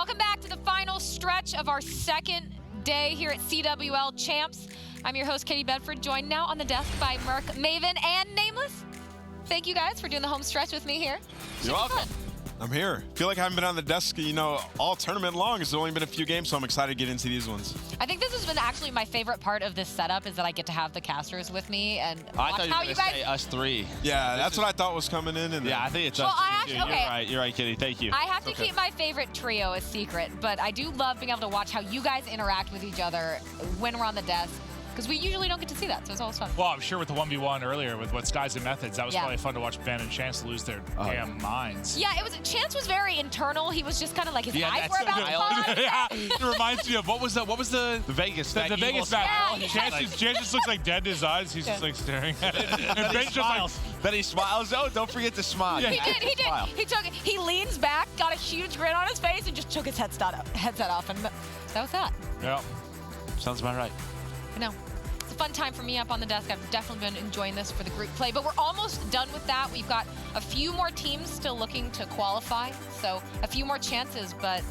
Welcome back to the final stretch of our second day here at CWL Champs. I'm your host, Katie Bedford, joined now on the desk by Merc, Maven, and Nameless. Thank you guys for doing the home stretch with me here. You're welcome. Fun. I'm here. Feel like I haven't been on the desk, all tournament long. It's only been a few games, so I'm excited to get into these ones. I think this has been actually my favorite part of this setup is that I get to have the casters with me and watch I how thought you were gonna guys. say us three. Yeah, that's what I thought was coming in. And Yeah, I think it's Well, us I two. actually- okay. You're right, Kitty. Thank you. I have to keep my favorite trio a secret, but I do love being able to watch how you guys interact with each other when we're on the desk, because we usually don't get to see that, so it's always fun. Well, I'm sure with the 1v1 earlier with what Skies and Methods, that was probably fun to watch Ben and Chance lose their damn minds. Yeah, Chance was very internal. He was just kind of like his eyes were about to fall out. Yeah, it reminds me of what was the Vegas. the that Vegas evil match. Yeah. Chance just looks like dead in his eyes. He's just like staring at it. And Ben's just like, Then he smiles. Oh, don't forget to smile. Yeah. He did. Smile. He leans back, got a huge grin on his face, and just took his headset off, and that was that. yeah. Sounds about right. I know. It's a fun time for me up on the desk. I've definitely been enjoying this for the group play, but we're almost done with that. We've got a few more teams still looking to qualify, so a few more chances, but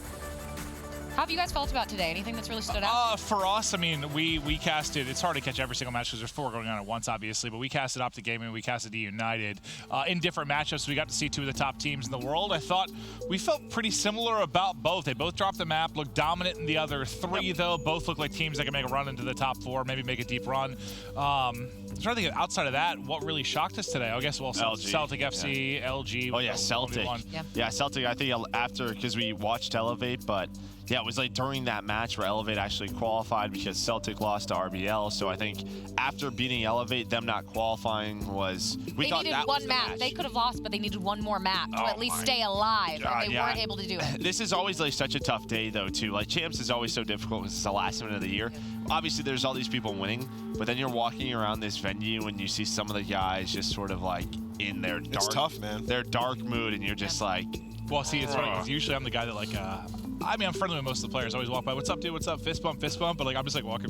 how have you guys felt about today? Anything that's really stood out? For us, I mean, we casted, it's hard to catch every single match because there's 4 going on at once, obviously, but we casted Optic Gaming, we casted United in different matchups. We got to see 2 of the top teams in the world. I thought we felt pretty similar about both. They both dropped the map, looked dominant in the other 3, though. Both look like teams that can make a run into the top 4, maybe make a deep run. I'm trying to think outside of that, what really shocked us today? I guess, well, LG. Celtic FC, LG. Oh, yeah, Celtic. 1v1. Yeah, Celtic, I think after, because we watched Elevate, but yeah, it was like during that match where Elevate actually qualified because Celtic lost to RBL. So I think after beating Elevate, them not qualifying was, we thought needed that one was the map. match. They could have lost, but they needed one more map to at least stay alive, and they weren't able to do it. This is always like such a tough day though too. Like Champs is always so difficult because it's the last minute of the year. Obviously there's all these people winning, but then you're walking around this venue and you see some of the guys just sort of like in their dark, It's tough, man. Their dark mood, and you're just like, Well, see, it's funny because usually I'm the guy that like, I mean, I'm friendly with most of the players. I always walk by, what's up, dude? What's up? Fist bump, fist bump. But like, I'm just like walking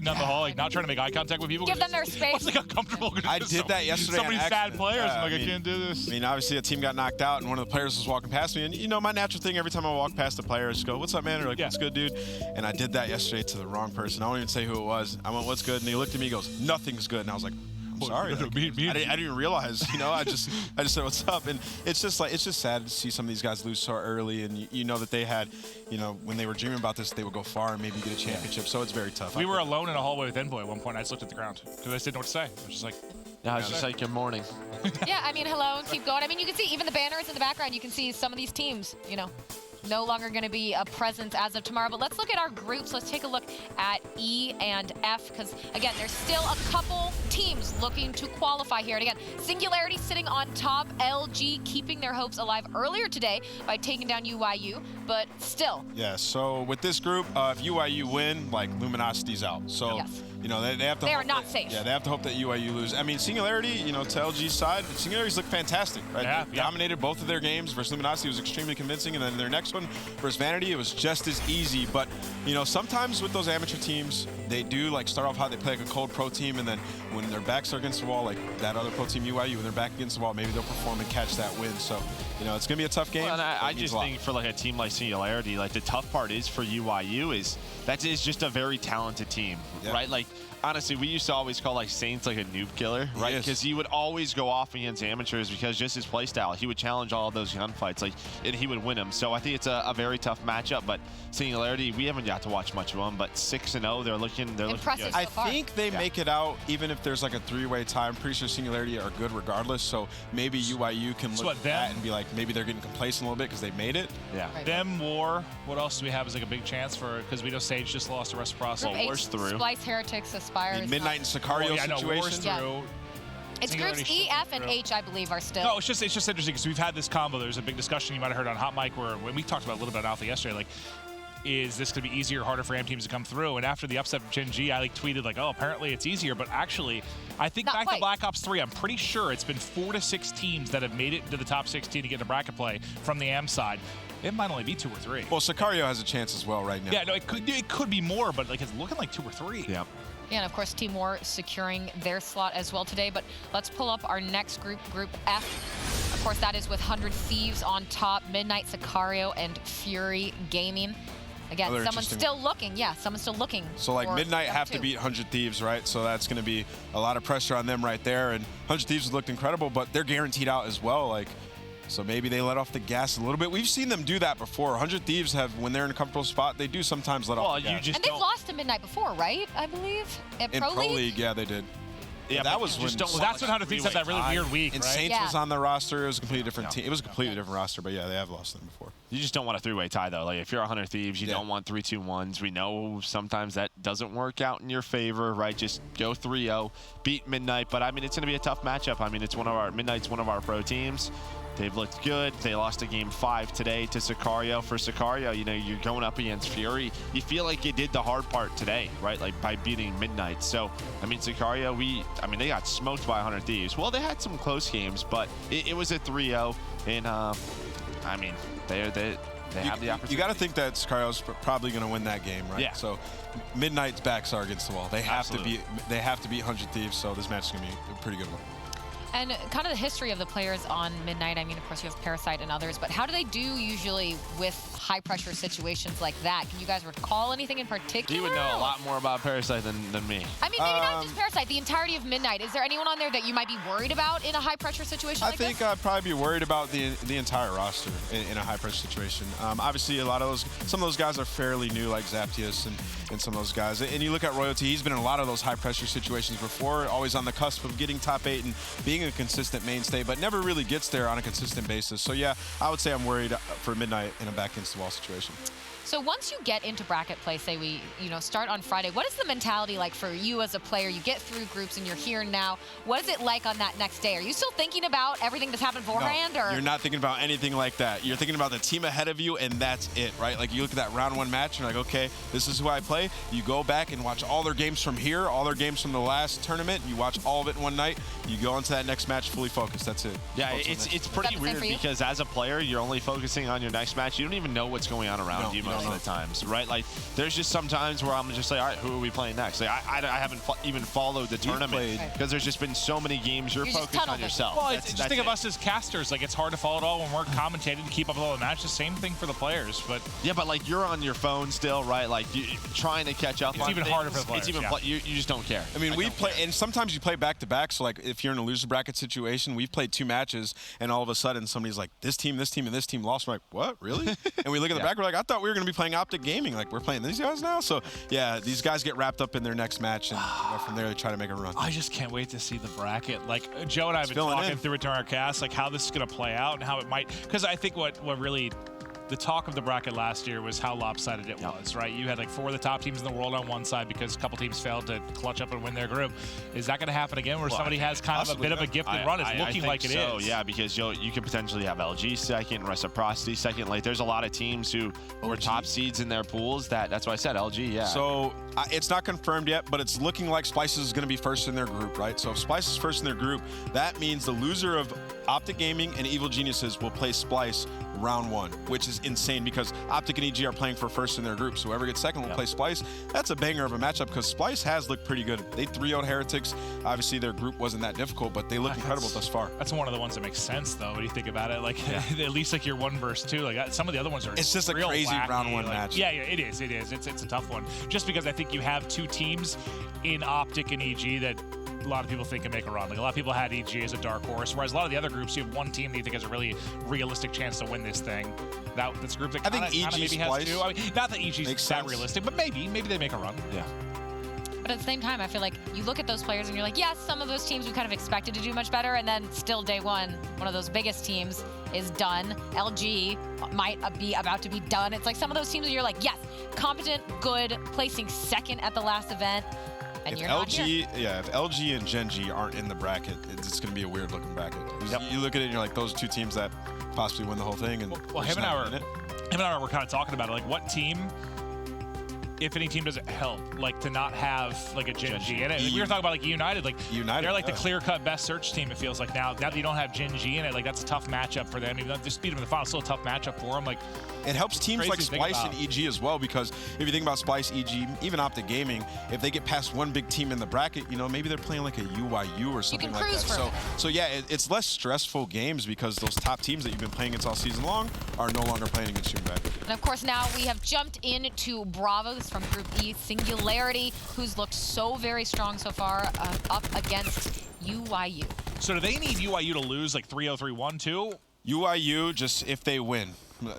down the hall, like not trying to make eye contact with people. Give them their space. It's like uncomfortable. I did that yesterday. So many on sad accident. players. Yeah, I'm like, I can't do this. I mean, obviously a team got knocked out, and one of the players was walking past me. And my natural thing every time I walk past a player is just go, "What's up, man?" Or like, "What's good, dude?" And I did that yesterday to the wrong person. I won't even say who it was. I went, "What's good?" And he looked at me, he goes, "Nothing's good." And I was like, sorry, like, me I didn't even realize. I just said what's up, and it's just sad to see some of these guys lose so early, and you know that they had, when they were dreaming about this, they would go far and maybe get a championship. So it's very tough. We were alone in a hallway with Envoy at one point. I just looked at the ground because I just didn't know what to say. I was just like, I was just like, good morning. Yeah, I mean, hello, and keep going. I mean, you can see even the banners in the background. You can see some of these teams, no longer going to be a presence as of tomorrow. But let's look at our groups. Let's take a look at E and F, because, again, there's still a couple teams looking to qualify here. And, again, Singularity sitting on top, LG keeping their hopes alive earlier today by taking down UYU, but still. Yeah, so with this group, if UYU win, like, Luminosity's out. So, Yes. They have to. They are not safe. Yeah, they have to hope that UYU lose. I mean, Singularity, to LG's side, Singularity's look fantastic, right? Yeah, They dominated both of their games versus Luminosity. Was extremely convincing, and then their next one versus Vanity, it was just as easy. But sometimes with those amateur teams, they do like start off how they play like a cold pro team, and then when their backs are against the wall, like that other pro team UYU, when they're back against the wall, maybe they'll perform and catch that win. So, it's gonna be a tough game. Well, and I just think for like a team like Singularity, like the tough part is for UYU is that is just a very talented team, right? Like, honestly, we used to always call like Saints like a noob killer, right? Because he would always go off against amateurs because just his play style. He would challenge all of those gunfights, and he would win them. So I think it's a very tough matchup. But Singularity, we haven't got to watch much of them, but 6-0, they're looking Impressive. good. I think they make it out even if there's like a 3-way tie. I'm pretty sure Singularity are good regardless. So maybe UYU can look at that and be like, maybe they're getting complacent a little bit because they made it. Yeah. Right. them, War. What else do we have as like a big chance for? Because we know Sage just lost to Reciprocity. Group H, War's through. Splice, Heretics, Aspire. is Midnight and Sicario situation. War's through. It's Singularity groups E, F, and through. H, I believe, are still. No, it's just interesting because we've had this combo. There's a big discussion you might have heard on Hot Mic where when we talked about a little bit on Alpha yesterday, like, is this going to be easier or harder for AM teams to come through? And after the upset of Gen G, I tweeted like, oh, apparently it's easier. But actually, I think Not back quite. to Black Ops 3, I'm pretty sure it's been 4 to 6 teams that have made it into the top 16 to get into bracket play from the AM side. It might only be 2 or 3. Well, Sicario has a chance as well right now. Yeah, no, it could be more, but like it's looking like 2 or 3. Yeah. Yeah, and of course, Team War securing their slot as well today. But let's pull up our next group, Group F. course, that is with 100 Thieves on top, Midnight, Sicario, and Fury Gaming. Again, Another someone's interesting still looking. Yeah, someone's still looking. So like for Midnight number have to 2. beat 100 Thieves, right? So that's going to be a lot of pressure on them right there. And 100 Thieves looked incredible, but they're guaranteed out as well. Like, so maybe they let off the gas a little bit. We've seen them do that before. 100 Thieves have, when they're in a comfortable spot, they do sometimes let off the gas. And they've lost to Midnight before, right? I believe in Pro League, yeah, they did. Yeah, that was when. Well, that's when 100 Thieves had that really weird week, and right? Saints was on the roster. It was a completely different team. It was a completely different roster, but yeah, they have lost them before. You just don't want a three-way tie, though. Like, if you're 100 Thieves, you don't want 3-2-1s. We know sometimes that doesn't work out in your favor, right? Just go 3-0, beat Midnight. But, I mean, it's going to be a tough matchup. I mean, Midnight's one of our pro teams. They've looked good. They lost a game 5 today to Sicario. For Sicario, you know, you're going up against Fury. You feel like you did the hard part today, right? Like by beating Midnight. So, I mean, Sicario, they got smoked by 100 Thieves. Well, they had some close games, but it was a 3-0. And, I mean, they have the opportunity. You got to think that Sicario's probably going to win that game, right? Yeah. So Midnight's backs are against the wall. They have to beat 100 Thieves. So this match is going to be a pretty good one. And kind of the history of the players on Midnight. I mean, of course, you have Parasite and others, but how do they do usually with high-pressure situations like that? Can you guys recall anything in particular? He would know a lot more about Parasite than me. I mean, maybe not just Parasite, the entirety of Midnight. Is there anyone on there that you might be worried about in a high-pressure situation like this? I think I'd probably be worried about the entire roster in a high-pressure situation. Obviously, some of those guys are fairly new, like Zaptius and some of those guys. And you look at Royalty, he's been in a lot of those high-pressure situations before, always on the cusp of getting top 8 and being a consistent mainstay, but never really gets there on a consistent basis. So yeah, I would say I'm worried for Midnight in a back against the wall situation. So once you get into bracket play, say we start on Friday, what is the mentality like for you as a player? You get through groups and you're here now. What is it like on that next day? Are you still thinking about everything that's happened beforehand? No, or you're not thinking about anything like that. You're thinking about the team ahead of you, and that's it, right? Like you look at that round 1 match, and you're like, okay, this is who I play. You go back and watch all their games from here, all their games from the last tournament. You watch all of it in one night. You go into that next match fully focused. That's it. Yeah, it's pretty weird because as a player, you're only focusing on your next match. You don't even know what's going on around you most of the times, right? Like, there's just some times where I'm just like, all right, who are we playing next? Like, I haven't even followed the tournament because there's just been so many games. You're focused on yourself. Well, just think of us as casters. Like, it's hard to follow it all when we're commentating to keep up with all the matches. Same thing for the players, but yeah, but like you're on your phone still, right? Like trying to catch up. It's even harder for the players. It's even you just don't care. I mean, we play, and sometimes you play back to back. So like, if you're in a loser bracket situation, we've played 2 matches, and all of a sudden somebody's like, this team, and this team lost. We're like, what, really? And we look at the back, we're like, I thought we were going to be playing Optic Gaming. Like, we're playing these guys now. So yeah, these guys get wrapped up in their next match, and from there they try to make a run. I just can't wait to see the bracket. Like Joe and I have been talking through it during our cast, like how this is going to play out and how it might. Because I think what really. The talk of the bracket last year was how lopsided it was, right? You had like 4 of the top teams in the world on one side because a couple teams failed to clutch up and win their group. Is that going to happen again where somebody has kind of a bit of a gifted run? It's looking like it is. Yeah, because you could potentially have LG second, Reciprocity second. Like, there's a lot of teams who were top seeds in their pools. That's why I said LG, yeah. So it's not confirmed yet, but it's looking like Splice is going to be first in their group, right? So if Splice is first in their group, that means the loser of Optic Gaming and Evil Geniuses will play Splice round 1, which is insane because Optic and EG are playing for first in their group. So whoever gets second will play Splice. That's a banger of a matchup because Splice has looked pretty good. They 3-0'd Heretics. Obviously, their group wasn't that difficult, but they look incredible thus far. That's one of the ones that makes sense, though, when you think about it. Like, at least like your 1 versus 2. Like, some of the other ones are It's just a crazy wacky. round 1 match. Yeah, it is. It's a tough one. Just because I think you have 2 teams in Optic and EG that a lot of people think can make a run. Like, a lot of people had EG as a dark horse, whereas a lot of the other groups, you have 1 team that you think has a really realistic chance to win this thing. That's a group that kind of maybe has 2. I mean, not that EG's that realistic, but maybe they make a run. Yeah. But at the same time, I feel like you look at those players and you're like, yes, some of those teams we kind of expected to do much better, and then still day 1, one of those biggest teams is done. LG might be about to be done. It's like some of those teams where you're like, yes, competent, good, placing second at the last event. And if LG and Gen.G aren't in the bracket, it's going to be a weird looking bracket. You look at it and you're like, those 2 teams that possibly win the whole thing. And well, him and I were kind of talking about it. Like, what team if any team does it help, like to not have like a Gen G in it. We were talking about like United, they're like the clear-cut best search team. It feels like now that you don't have Gen G in it, like that's a tough matchup for them. Even though just beat them in the final, still a tough matchup for them. Like it helps teams like Splice and EG as well, because if you think about Splice, EG, even Optic Gaming, if they get past one big team in the bracket, you know, maybe they're playing like a UYU or something like that. So yeah, it's less stressful games because those top teams that you've been playing against all season long are no longer playing against you in bracket. And of course, now we have jumped into Bravos from Group E, Singularity, who's looked so very strong so far up against UYU. So do they need UYU to lose like 3-0, 3-1 too? UYU, just if they win,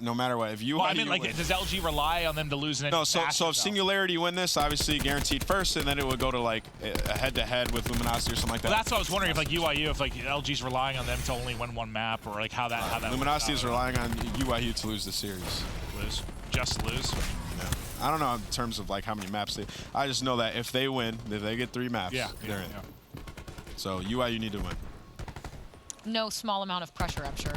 no matter what. If UYU I mean, like, does LG rely on them to lose in any fashion? So if Singularity win this, obviously guaranteed first, and then it would go to like a head-to-head with Luminosity or something like that. Well, that's what I was wondering, if like UYU, if like LG's relying on them to only win one map, or like how that Luminosity is relying on UYU to lose the series. Just lose. Yeah. I don't know in terms of like how many maps they. I just know that if they win, if they get 3 maps, they're in. Yeah. So UYU need to win. No small amount of pressure, I'm sure,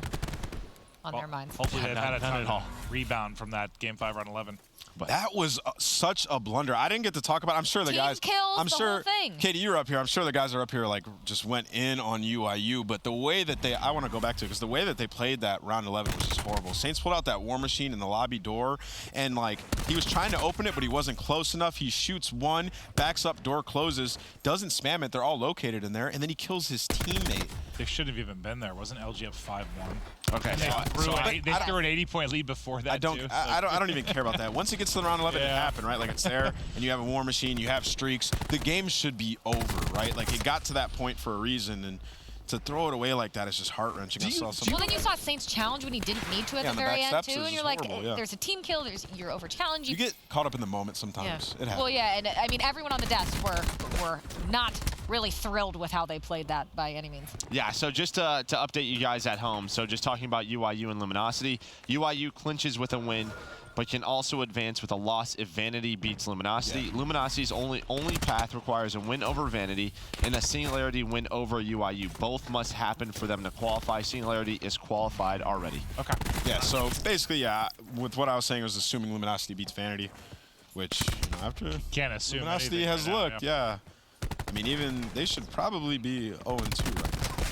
on their minds. Hopefully they've had a ton of rebound from that Game 5 round 11. But that was such a blunder. I didn't get to talk about it. I'm sure the guys. I'm sure. Katie, you're up here. I'm sure the guys are up here like just went in on UIU. But the way that I want to go back to it because the way that they played that round 11 was just horrible. Saints pulled out that War Machine in the lobby door, and like he was trying to open it, but he wasn't close enough. He shoots one, backs up, door closes, doesn't spam it. They're all located in there, and then he kills his teammate. They shouldn't have even been there. Wasn't LG up 5-1? Okay. They threw an 80-point lead before that. I don't even care about that. Once it gets to the round 11, it happened, right? Like it's there, and you have a War Machine, you have streaks. The game should be over, right? Like it got to that point for a reason, and to throw it away like that is just heart-wrenching. Well, then you saw Saints challenge when he didn't need to at the very end, too, and you're like, there's a team kill, you're over-challenged. You get caught up in the moment sometimes. It happens. Well, yeah, and I mean, everyone on the desk were not really thrilled with how they played that by any means. Yeah, so just to update you guys at home, so just talking about UIU and Luminosity, UIU clinches with a win, but can also advance with a loss if Vanity beats Luminosity. Yeah. Luminosity's only path requires a win over Vanity and a Singularity win over UIU. Both must happen for them to qualify. Singularity is qualified already. Okay. Yeah, so basically, yeah, with what I was saying was assuming Luminosity beats Vanity, which, you know, after can't assume Luminosity has looked, I mean, even they should probably be 0-2 right now.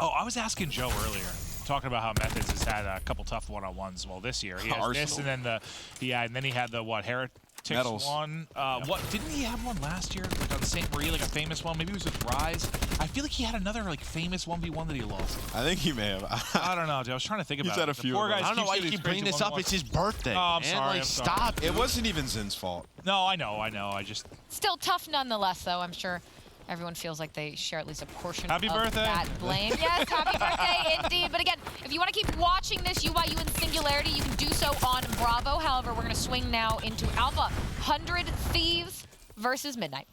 Oh, I was asking Joe earlier, talking about how Methods has had a couple tough one-on-ones. Well, this year he has Arsenal. this, and then and then he had the Heretics Medals. one. What didn't he have one last year, like on St. Marie, like a famous one? Maybe it was with Rise. I feel like he had another like famous 1v1 that he lost. I think he may have. I don't know, Joe. I was trying to think about. He's had a few. I don't know why you keep bringing this up. It's his birthday. Oh, I'm sorry. Like, stop. It wasn't even Zin's fault. No, I know. I just still tough nonetheless, though. I'm sure everyone feels like they share at least a portion of birthday. that blame. Yes, happy birthday indeed. But again, if you want to keep watching this UIU and Singularity, you can do so on Bravo. However, we're going to swing now into Alpha. 100 Thieves versus Midnight.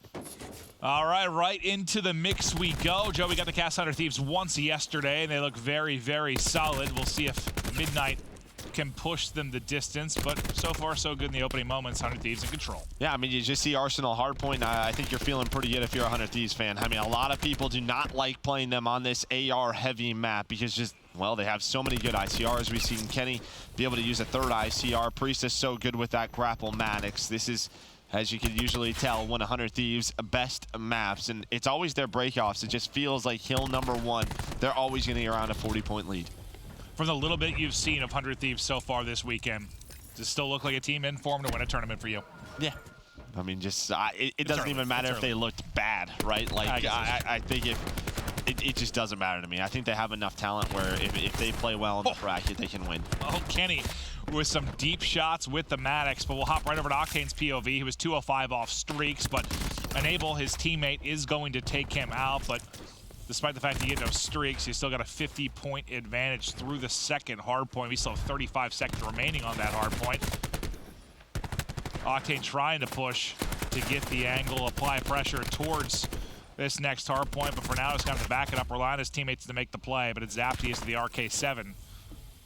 All right into the mix we go. Joe, we got the cast 100 Thieves once yesterday, and they look very, very solid. We'll see if Midnight can push them the distance, but so far so good in the opening moments. 100 Thieves in control. Yeah, I mean, you just see Arsenal hardpoint. I think you're feeling pretty good if you're a 100 Thieves fan. I mean, a lot of people do not like playing them on this AR-heavy map because well, they have so many good ICRs. We've seen Kenny be able to use a third ICR. Priest is so good with that grapple Maddox. This is, as you can usually tell, one of 100 Thieves' best maps, and it's always their breakoffs. It just feels like hill number one. They're always getting around a 40-point lead. From the little bit you've seen of 100 Thieves so far this weekend, does it still look like a team in form to win a tournament for you? Yeah. I mean, just it doesn't even matter if they looked bad, right? Like, I think it just doesn't matter to me. I think they have enough talent where if they play well in the bracket, they can win. Oh, Kenny with some deep shots with the Maddox, but we'll hop right over to Octane's POV. He was 205 off streaks, but Enable, his teammate, is going to take him out, but despite the fact that you get no streaks, you still got a 50-point advantage through the second hard point. We still have 35 seconds remaining on that hard point. Octane trying to push to get the angle, apply pressure towards this next hard point, but for now it's got to back it up, rely on his teammates to make the play, but it's Zaptius to the RK7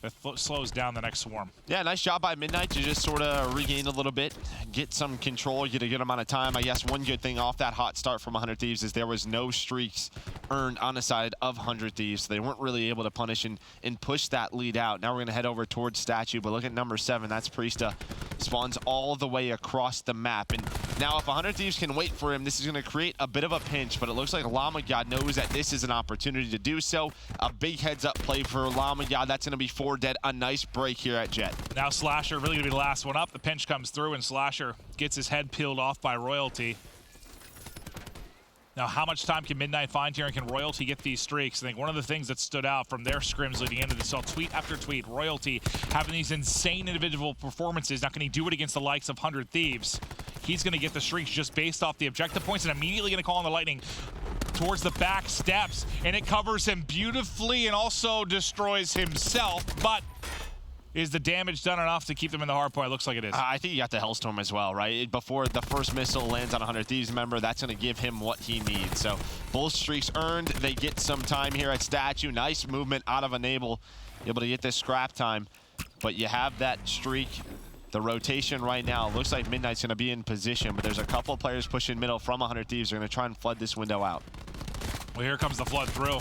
that slows down the next swarm. Yeah, nice job by Midnight to just sort of regain a little bit, get some control, get a good amount of time. I guess one good thing off that hot start from 100 Thieves is there was no streaks earned on the side of 100 Thieves, so they weren't really able to punish and push that lead out. Now we're going to head over towards Statue, but look at number 7. That's Priesta spawns all the way across the map. And now if 100 Thieves can wait for him, this is going to create a bit of a pinch, but it looks like Lamagod knows that this is an opportunity to do so. A big heads-up play for Lamagod. That's going to be 4 dead. A nice break here at Jet. Now Slasher really going to be the last one up. The pinch comes through, and Slasher gets his head peeled off by Royalty. Now, how much time can Midnight find here, and can Royalty get these streaks? I think one of the things that stood out from their scrims leading into this, saw tweet after tweet, Royalty having these insane individual performances. Now, can he do it against the likes of 100 Thieves? He's going to get the streaks just based off the objective points, and immediately going to call on the Lightning towards the back steps, and it covers him beautifully and also destroys himself, but is the damage done enough to keep them in the hard point? It looks like it is. I think you got the Hellstorm as well, right? Before the first missile lands on 100 Thieves, remember, that's going to give him what he needs. So both streaks earned. They get some time here at Statue. Nice movement out of Enable, able to get this scrap time. But you have that streak. The rotation right now, looks like Midnight's going to be in position, but there's a couple of players pushing middle from 100 Thieves. They're going to try and flood this window out. Well, here comes the flood through.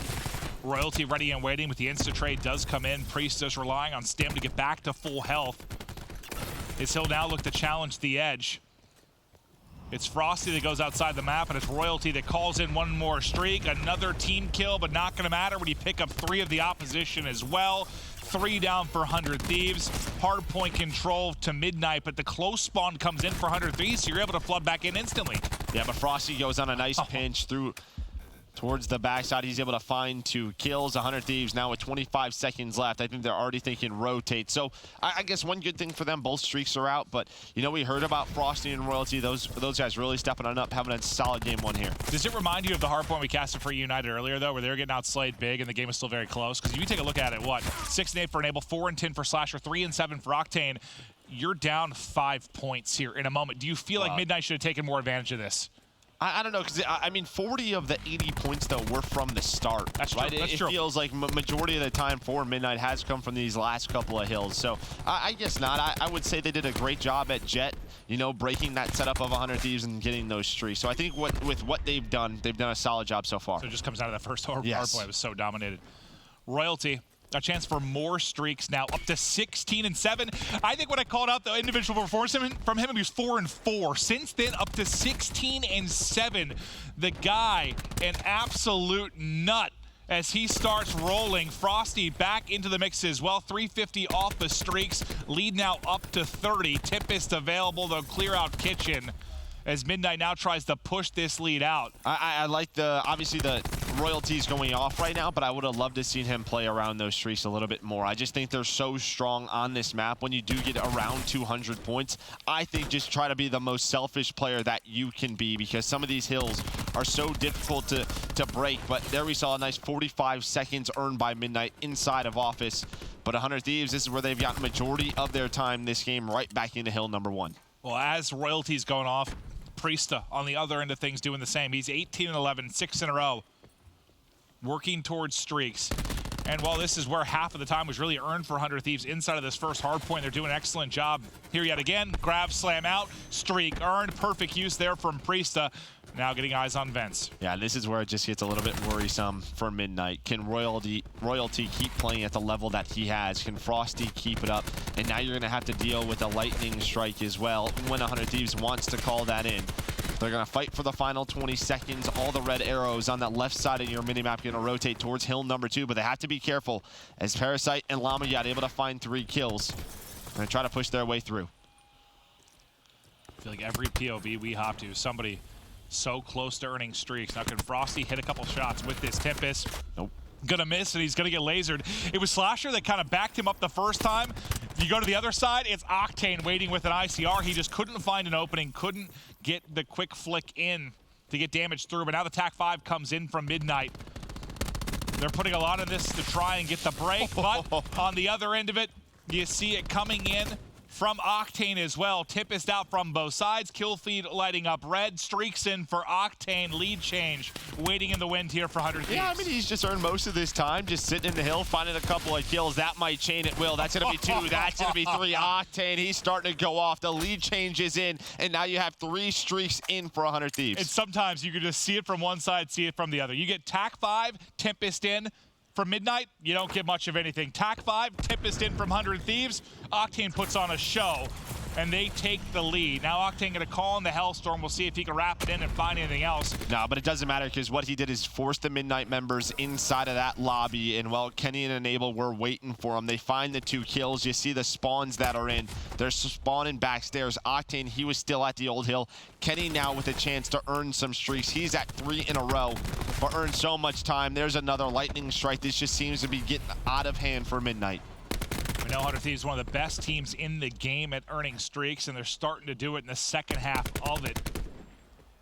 Royalty ready and waiting, but the insta-trade does come in. Priest is relying on Stim to get back to full health. As he'll now look to challenge the edge. It's Frosty that goes outside the map, and it's Royalty that calls in one more streak. Another team kill, but not going to matter when you pick up 3 of the opposition as well. 3 down for 100 Thieves. Hard point control to Midnight, but the close spawn comes in for 100 Thieves, so you're able to flood back in instantly. Yeah, but Frosty goes on a nice pinch through towards the backside. He's able to find 2 kills. 100 Thieves now with 25 seconds left. I think they're already thinking rotate. So I guess one good thing for them, both streaks are out. But, you know, we heard about Frosty and Royalty. Those guys really stepping on up, having a solid game 1 here. Does it remind you of the hard point we casted for United earlier, though, where they were getting outslayed big and the game was still very close? Because if you take a look at it, what? 6 and 8 for Enable, 4 and 10 for Slasher, 3 and 7 for Octane. You're down 5 points here in a moment. Do you feel like Midnight should have taken more advantage of this? I don't know, because, I mean, 40 of the 80 points, though, were from the start. That's right? true. That's it true. feels like majority of the time for Midnight has come from these last couple of hills. So I guess not. I would say they did a great job at Jet, you know, breaking that setup of 100 Thieves and getting those streaks. So I think with what they've done a solid job so far. So it just comes out of that first hard play. It was so dominated. Royalty, a chance for more streaks now, up to 16 and 7. I think when I called out the individual performance from him, he was 4 and 4. Since then, up to 16 and 7. The guy, an absolute nut as he starts rolling. Frosty back into the mix as well. 350 off the streaks. Lead now up to 30. Tempest available. They'll clear out Kitchen as Midnight now tries to push this lead out. I like obviously the Royalties going off right now, but I would have loved to see him play around those streaks a little bit more. I just think they're so strong on this map. When you do get around 200 points, I think just try to be the most selfish player that you can be, because some of these hills are so difficult to break. But there we saw a nice 45 seconds earned by Midnight inside of Office. But 100 Thieves, this is where they've gotten majority of their time this game, right back into hill number 1. Well, as Royalty's going off, Priesta on the other end of things doing the same. He's 18 and 11, 6 in a row, working towards streaks. And while this is where half of the time was really earned for 100 Thieves inside of this first hard point, they're doing an excellent job here yet again. Grab, slam out, streak earned. Perfect use there from Priesta. Now getting eyes on Vents. Yeah, this is where it just gets a little bit worrisome for Midnight. Can Royalty keep playing at the level that he has? Can Frosty keep it up? And now you're going to have to deal with a lightning strike as well when 100 Thieves wants to call that in. They're going to fight for the final 20 seconds. All the red arrows on that left side of your minimap going to rotate towards hill number 2, but they have to be careful as Parasite and Lamagod able to find 3 kills. They're going to try to push their way through. I feel like every POV we hop to, somebody so close to earning streaks. Now can Frosty hit a couple shots with this Tempest? Nope. Gonna miss, and he's gonna get lasered. It was Slasher that kind of backed him up the first time. You go to the other side, it's Octane waiting with an ICR. He just couldn't find an opening, couldn't get the quick flick in to get damage through, but now the TAC 5 comes in from Midnight. They're putting a lot of this to try and get the break, but on the other end of it, you see it coming in from Octane as well. Tempest out from both sides. Kill feed lighting up red. Streaks in for Octane. Lead change. Waiting in the wind here for 100 Thieves. Yeah, I mean, he's just earned most of this time just sitting in the hill, finding a couple of kills. That might chain it, Will. That's going to be 2. That's going to be 3. Octane, he's starting to go off. The lead change is in, and now you have 3 streaks in for 100 Thieves. And sometimes you can just see it from one side, see it from the other. You get TAC 5, Tempest in, For Midnight, you don't get much of anything. TAC 5, Tempest in from 100 Thieves. Octane puts on a show, and they take the lead. Now Octane going to call in the Hellstorm. We'll see if he can wrap it in and find anything else. No, but it doesn't matter because what he did is force the Midnight members inside of that lobby, and while Kenny and Enable were waiting for him, they find the 2 kills. You see the spawns that are in. They're spawning backstairs. Octane, he was still at the old hill. Kenny now with a chance to earn some streaks. He's at 3 in a row, but earned so much time. There's another lightning strike. This just seems to be getting out of hand for Midnight. We know 100 Thieves is one of the best teams in the game at earning streaks, and they're starting to do it in the second half of it.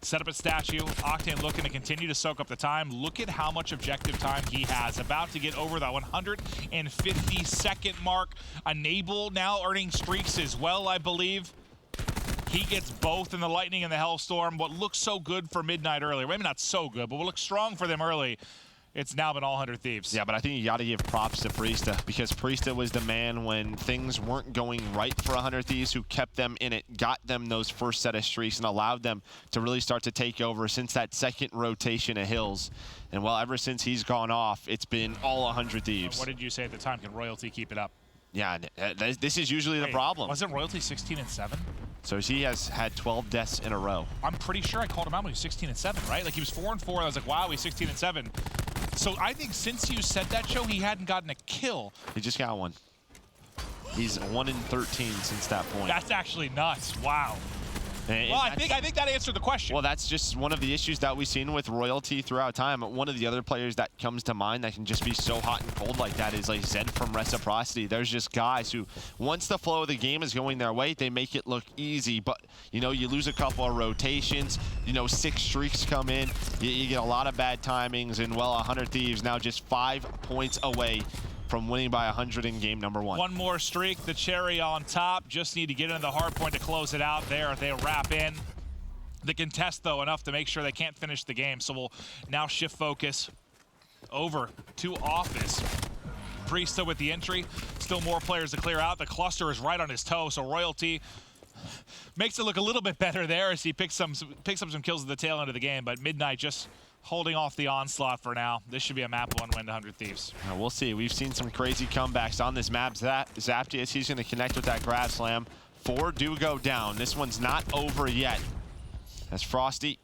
Set up a statue. Octane looking to continue to soak up the time. Look at how much objective time he has. About to get over the 150-second mark. Enable now earning streaks as well, I believe. He gets both in the Lightning and the Hellstorm. What looked so good for Midnight earlier, maybe not so good, but what looked strong for them early, it's now been all 100 Thieves. Yeah, but I think you got to give props to Priesta because Priesta was the man when things weren't going right for 100 Thieves, who kept them in it, got them those first set of streaks, and allowed them to really start to take over since that second rotation of Hills. And well, ever since he's gone off, it's been all 100 Thieves. What did you say at the time? Can Royalty keep it up? Yeah, this is usually the problem. Wasn't Royalty 16-7? So he has had 12 deaths in a row. I'm pretty sure I called him out when he was 16-7, right? Like he was 4-4. I was like, wow, he's 16-7. So I think since you said that, Joe, he hadn't gotten a kill. He just got one. He's 1-13 since that point. That's actually nuts. Wow. And well, I think that answered the question. Well, that's just one of the issues that we've seen with Royalty throughout time. One of the other players that comes to mind that can just be so hot and cold like that is like Zed from Reciprocity. There's just guys who, once the flow of the game is going their way, they make it look easy. But, you know, you lose a couple of rotations, you know, 6 streaks come in, you get a lot of bad timings, and, well, 100 Thieves now just 5 points away from winning by 100 in game number 1. One more streak, the cherry on top. Just need to get into the hard point to close it out there. They wrap in. They contest, though, enough to make sure they can't finish the game. So we'll now shift focus over to Office. Priesta with the entry. Still more players to clear out. The cluster is right on his toe, so Royalty makes it look a little bit better there as he picks up some kills at the tail end of the game. But Midnight just holding off the onslaught for now. This should be a map 1 win to 100 Thieves. We'll see. We've seen some crazy comebacks on this map. Zaptius, he's going to connect with that grab slam. 4 do go down. This one's not over yet. As Frosty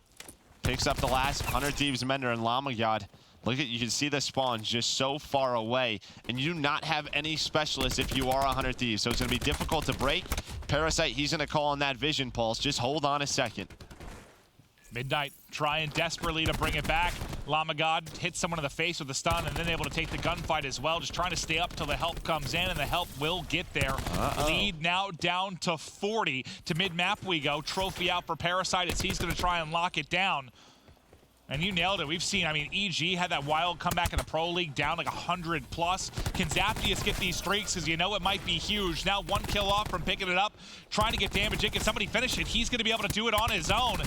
picks up the last 100 Thieves Mender and Lamagod. Look at, you can see the spawns just so far away, and you do not have any specialists if you are 100 Thieves, so it's going to be difficult to break. Parasite, he's going to call on that vision pulse. Just hold on a second. Midnight trying desperately to bring it back. Lamagod hits someone in the face with a stun and then able to take the gunfight as well. Just trying to stay up till the help comes in, and the help will get there. Lead now down to 40. To mid-map we go. Trophy out for Parasite as he's going to try and lock it down. And you nailed it. We've seen, I mean, EG had that wild comeback in the Pro League down like 100+. Can Zaptius get these streaks? Because you know it might be huge. Now 1 kill off from picking it up, trying to get damage in. Can somebody finish it? He's going to be able to do it on his own.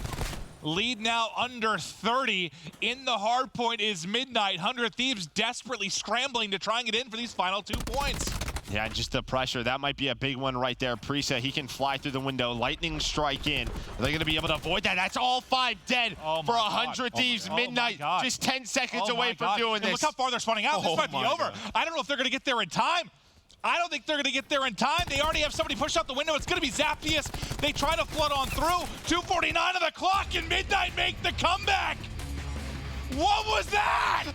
Lead now under 30. In the hard point is Midnight. 100 Thieves desperately scrambling to try and get in for these final 2 points. Yeah, just the pressure. That might be a big one right there. Priesta, he can fly through the window. Lightning strike in. Are they going to be able to avoid that? That's all 5 dead for 100 Thieves. Midnight just 10 seconds away from doing this. Look how far they're spawning out. This might be over. I don't know if they're going to get there in time. I don't think they're going to get there in time. They already have somebody push out the window. It's going to be Zaptius. They try to flood on through. 2:49 on the clock, and Midnight make the comeback. What was that?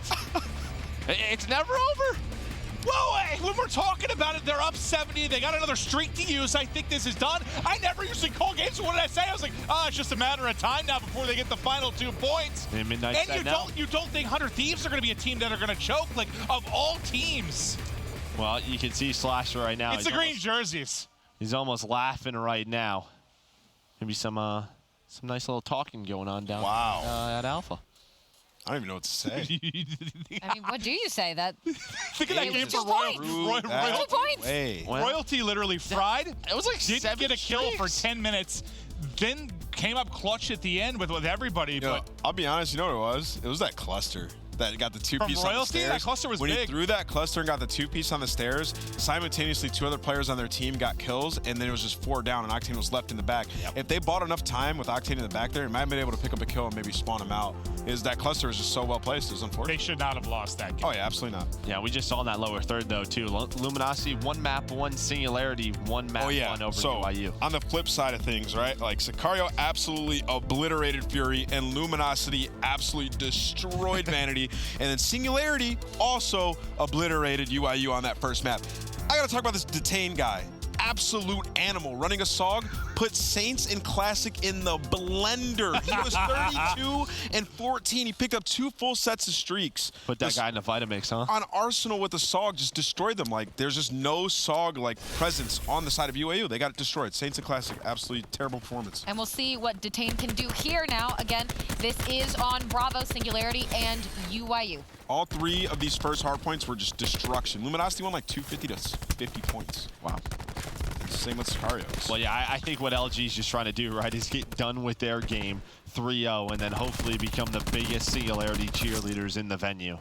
It's never over. Well, when we're talking about it, they're up 70. They got another streak to use. I think this is done. I never usually call games. So what did I say? I was like, oh, it's just a matter of time now before they get the final 2 points. And Midnight and you don't think 100 Thieves are going to be a team that are going to choke? Like, of all teams. Well, you can see Slasher right now. It's the green jerseys. He's almost laughing right now. Maybe some nice little talking going on down at Alpha. I don't even know what to say. I mean, what do you say? That Think of that game for 2 points. 2 points. Royalty literally fried. It was like didn't 7 get a kill for streaks. 10 minutes. Then came up clutch at the end with everybody. You know, but I'll be honest, you know what it was? It was that cluster that got the 2-piece on the Royalty, stairs. that cluster was when big. he threw that cluster and got the 2-piece on the stairs, simultaneously 2 other players on their team got kills, and then it was just 4 down, and Octane was left in the back. If they bought enough time with Octane in the back there, it might have been able to pick up a kill and maybe spawn him out. is that cluster is just so well placed. It's They unfortunate. should not have lost that game. Oh, yeah, absolutely not. Yeah, we just saw in that lower third, though, too. Luminosity, 1 map, 1 Singularity, 1 map, 1 over so, UIU. on the flip side of things, right? Like, Sicario absolutely obliterated Fury, and Luminosity absolutely destroyed Vanity. And then Singularity also obliterated UIU on that first map. I gotta talk about this Detain guy. Absolute animal. Running a SOG, put Saints and Classic in the blender. He was 32 and 14. He picked up 2 full sets of streaks. Put that guy in the Vitamix, huh? On Arsenal with the SOG, just destroyed them. Like, there's just no SOG like presence on the side of UAU. They got it destroyed. Saints and Classic, absolutely terrible performance. And we'll see what Detain can do here now. Again, this is on Bravo, Singularity, and UIU. All 3 of these first hard points were just destruction. Luminosity won like 250 to 50 points. Wow. Same with Sicario. Well, yeah, I think what LG is just trying to do, right, is get done with their game 3-0 and then hopefully become the biggest Singularity cheerleaders in the venue.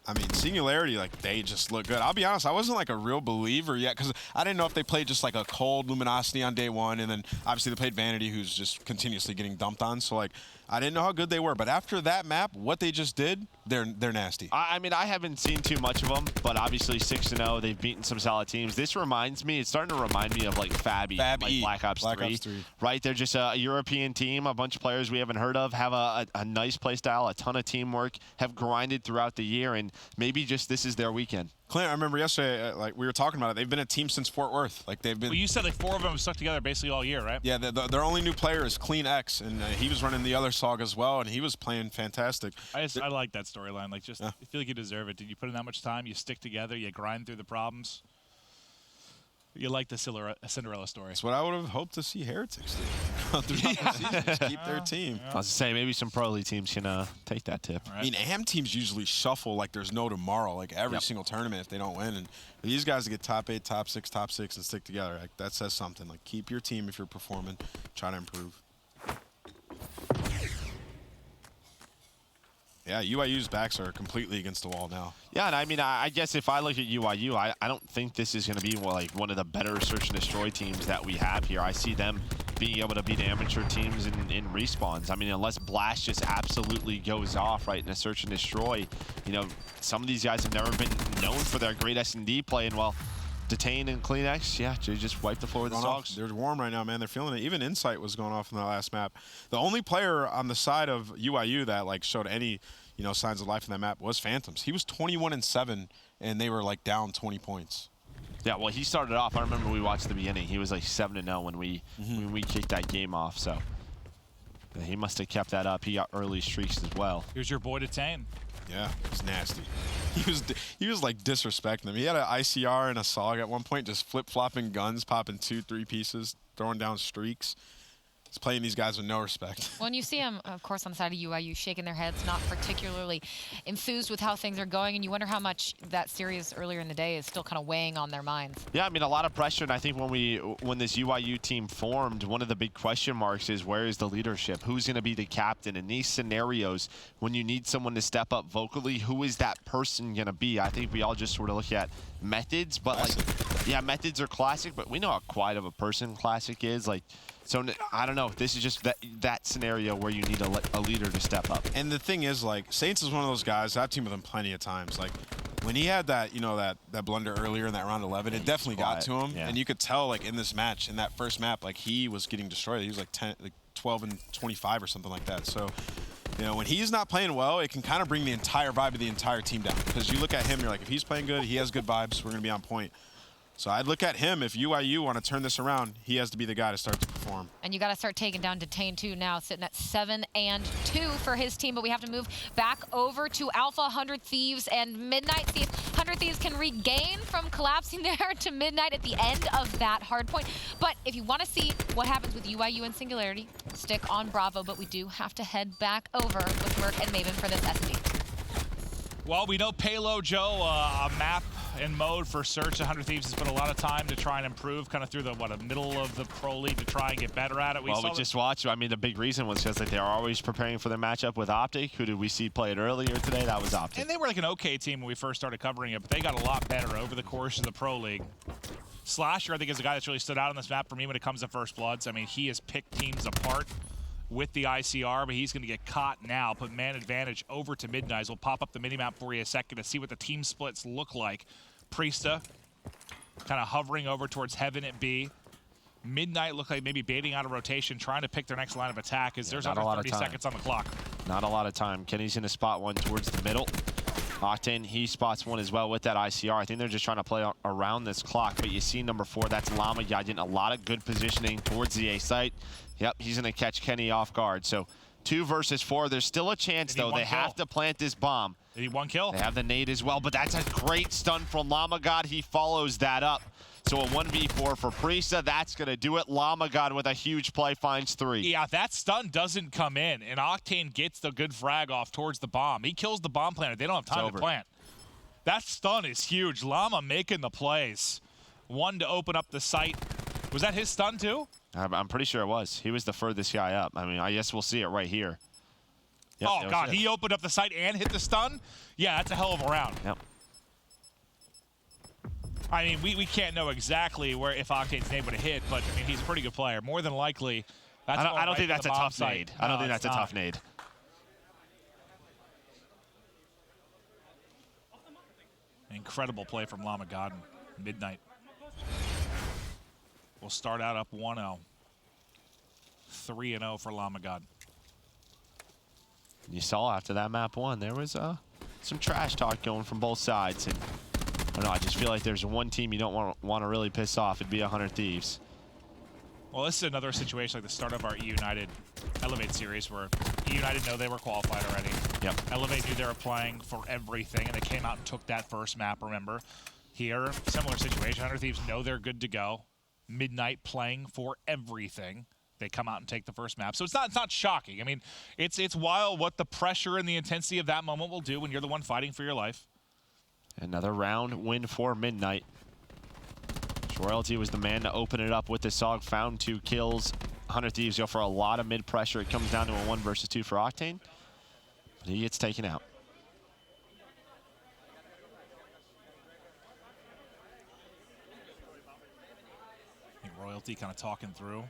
I mean, Singularity, like, they just look good. I'll be honest, I wasn't like a real believer yet because I didn't know if they played just like a cold Luminosity on day 1, and then obviously they played Vanity, who's just continuously getting dumped on. So, like, I didn't know how good they were. But after that map, what they just did, they're nasty. I mean, I haven't seen too much of them, but obviously 6-0, they've beaten some solid teams. This reminds me, it's starting to remind me of like Fabi, like Black Ops 3, right? They're just a European team, a bunch of players we haven't heard of, have a nice play style, a ton of teamwork, have grinded throughout the year, and maybe just this is their weekend. Clint, I remember yesterday, like we were talking about it. They've been a team since Fort Worth. Like they've been. Well, you said like 4 of them have stuck together basically all year, right? Yeah, their only new player is Clean X, and he was running the other SOG as well, and he was playing fantastic. I like that storyline. Like, just I feel like you deserve it. Did you put in that much time? You stick together. You grind through the problems. You like the Cinderella story. That's what I would have hoped to see Heretics do throughout the season. Just keep their team. I was to say, maybe some pro league teams can take that tip. Right. I mean, AM teams usually shuffle like there's no tomorrow, like every single tournament if they don't win. And for these guys to get top 8, top 6, and stick together, like that says something. Like, keep your team if you're performing. Try to improve. Yeah, UIU's backs are completely against the wall now. Yeah, and I mean, I guess if I look at UIU, I don't think this is going to be like one of the better search and destroy teams that we have here. I see them being able to beat amateur teams in respawns. I mean, unless Blast just absolutely goes off, right, in a search and destroy, you know, some of these guys have never been known for their great S&D play, and well, Detain and CleanX, yeah, they just wipe the floor with the Sogs. They're warm right now, man. They're feeling it. Even Insight was going off in the last map. The only player on the side of UIU that like showed any, you know, signs of life in that map was Phantoms. He was 21-7, and they were like down 20 points. Yeah, well, he started off. I remember we watched the beginning. He was like 7-0 when we kicked that game off. So yeah, he must have kept that up. He got early streaks as well. Here's your boy Detain. Yeah, he's nasty. He was like disrespecting them. He had an ICR and a SOG at one point, just flip-flopping guns, popping 2-3 pieces, throwing down streaks. He's playing these guys with no respect. When you see them, of course, on the side of UIU shaking their heads, not particularly enthused with how things are going, and you wonder how much that series earlier in the day is still kind of weighing on their minds. Yeah, I mean, a lot of pressure, and I think when this UIU team formed, one of the big question marks is where is the leadership? Who's going to be the captain? In these scenarios, when you need someone to step up vocally, who is that person going to be? I think we all just sort of look at methods, but like, yeah, methods are classic, but we know how quiet of a person classic is. Like, so I don't know. This is just that scenario where you need a leader to step up. And the thing is, like, Saints is one of those guys. I've teamed with him plenty of times. Like, when he had that, you know, that blunder earlier in that round 11, it definitely got to him. Yeah. And you could tell, like, in this match, in that first map, like, he was getting destroyed. He was like 12-25 or something like that. So, you know, when he's not playing well, it can kind of bring the entire vibe of the entire team down. Because you look at him, you're like, if he's playing good, he has good vibes, we're going to be on point. So I'd look at him. If UIU want to turn this around, he has to be the guy to start to perform. And you got to start taking down Detain too now, sitting at 7-2 for his team. But we have to move back over to Alpha, 100 Thieves, and Midnight. See if 100 Thieves can regain from collapsing there to Midnight at the end of that hard point. But if you want to see what happens with UIU and Singularity, stick on Bravo. But we do have to head back over with Merc and Maven for this S&D. Well, we know Payload Joe, a map and mode for Search. 100 Thieves has put a lot of time to try and improve, kind of through the middle of the pro league to try and get better at it. We just watched. I mean, the big reason was because like they are always preparing for their matchup with Optic. Who did we see play it earlier today? That was Optic. And they were like an okay team when we first started covering it, but they got a lot better over the course of the pro league. Slasher, I think, is a guy that's really stood out on this map for me when it comes to First Bloods. I mean, he has picked teams apart with the ICR, but he's going to get caught now. Put man advantage over to Midnight. We'll pop up the minimap for you a second to see what the team splits look like. Priesta kind of hovering over towards Heaven at B. Midnight look like maybe baiting out a rotation, trying to pick their next line of attack as there's under 30 seconds on the clock. Not a lot of time. Kenny's going to spot one towards the middle. Octane, he spots one as well with that ICR. I think they're just trying to play around this clock, but you see number 4, that's Llama getting a lot of good positioning towards the A site. Yep, he's going to catch Kenny off guard. So 2 versus 4. There's still a chance, though. They have to plant this bomb. They need 1 kill. They have the nade as well, but that's a great stun from Llama God. He follows that up. So a 1v4 for Priesta. That's going to do it. Llama God with a huge play finds 3. Yeah, if that stun doesn't come in and Octane gets the good frag off towards the bomb, he kills the bomb planter. They don't have time to plant. That stun is huge. Llama making the plays. 1 to open up the site. Was that his stun too? I'm pretty sure it was. He was the furthest guy up. I mean, I guess we'll see it right here. Yep, oh, God, he opened up the site and hit the stun? Yeah, that's a hell of a round. Yep. I mean, we can't know exactly where if Octane's able to hit, but I mean, he's a pretty good player. More than likely, that's I don't think that's a tough nade. I don't think that's a tough nade. Incredible play from Llama God. Midnight. We'll start out up 1-0. 3-0 for Llama God. You saw after that map 1, there was some trash talk going from both sides. And I don't know, I just feel like there's one team you don't want to really piss off. It'd be 100 Thieves. Well, this is another situation like the start of our E United Elevate series where E United know they were qualified already. Yep. Elevate knew they were playing for everything, and they came out and took that first map, remember? Here, similar situation. 100 Thieves know they're good to go. Midnight playing for everything. They come out and take the first map. So it's not shocking. I mean, it's wild what the pressure and the intensity of that moment will do when you're the one fighting for your life. Another round win for Midnight. Royalty was the man to open it up with the SOG, found 2 kills. 100 Thieves go for a lot of mid pressure. It comes down to a 1 versus 2 for Octane. But he gets taken out. I think Royalty kind of talking through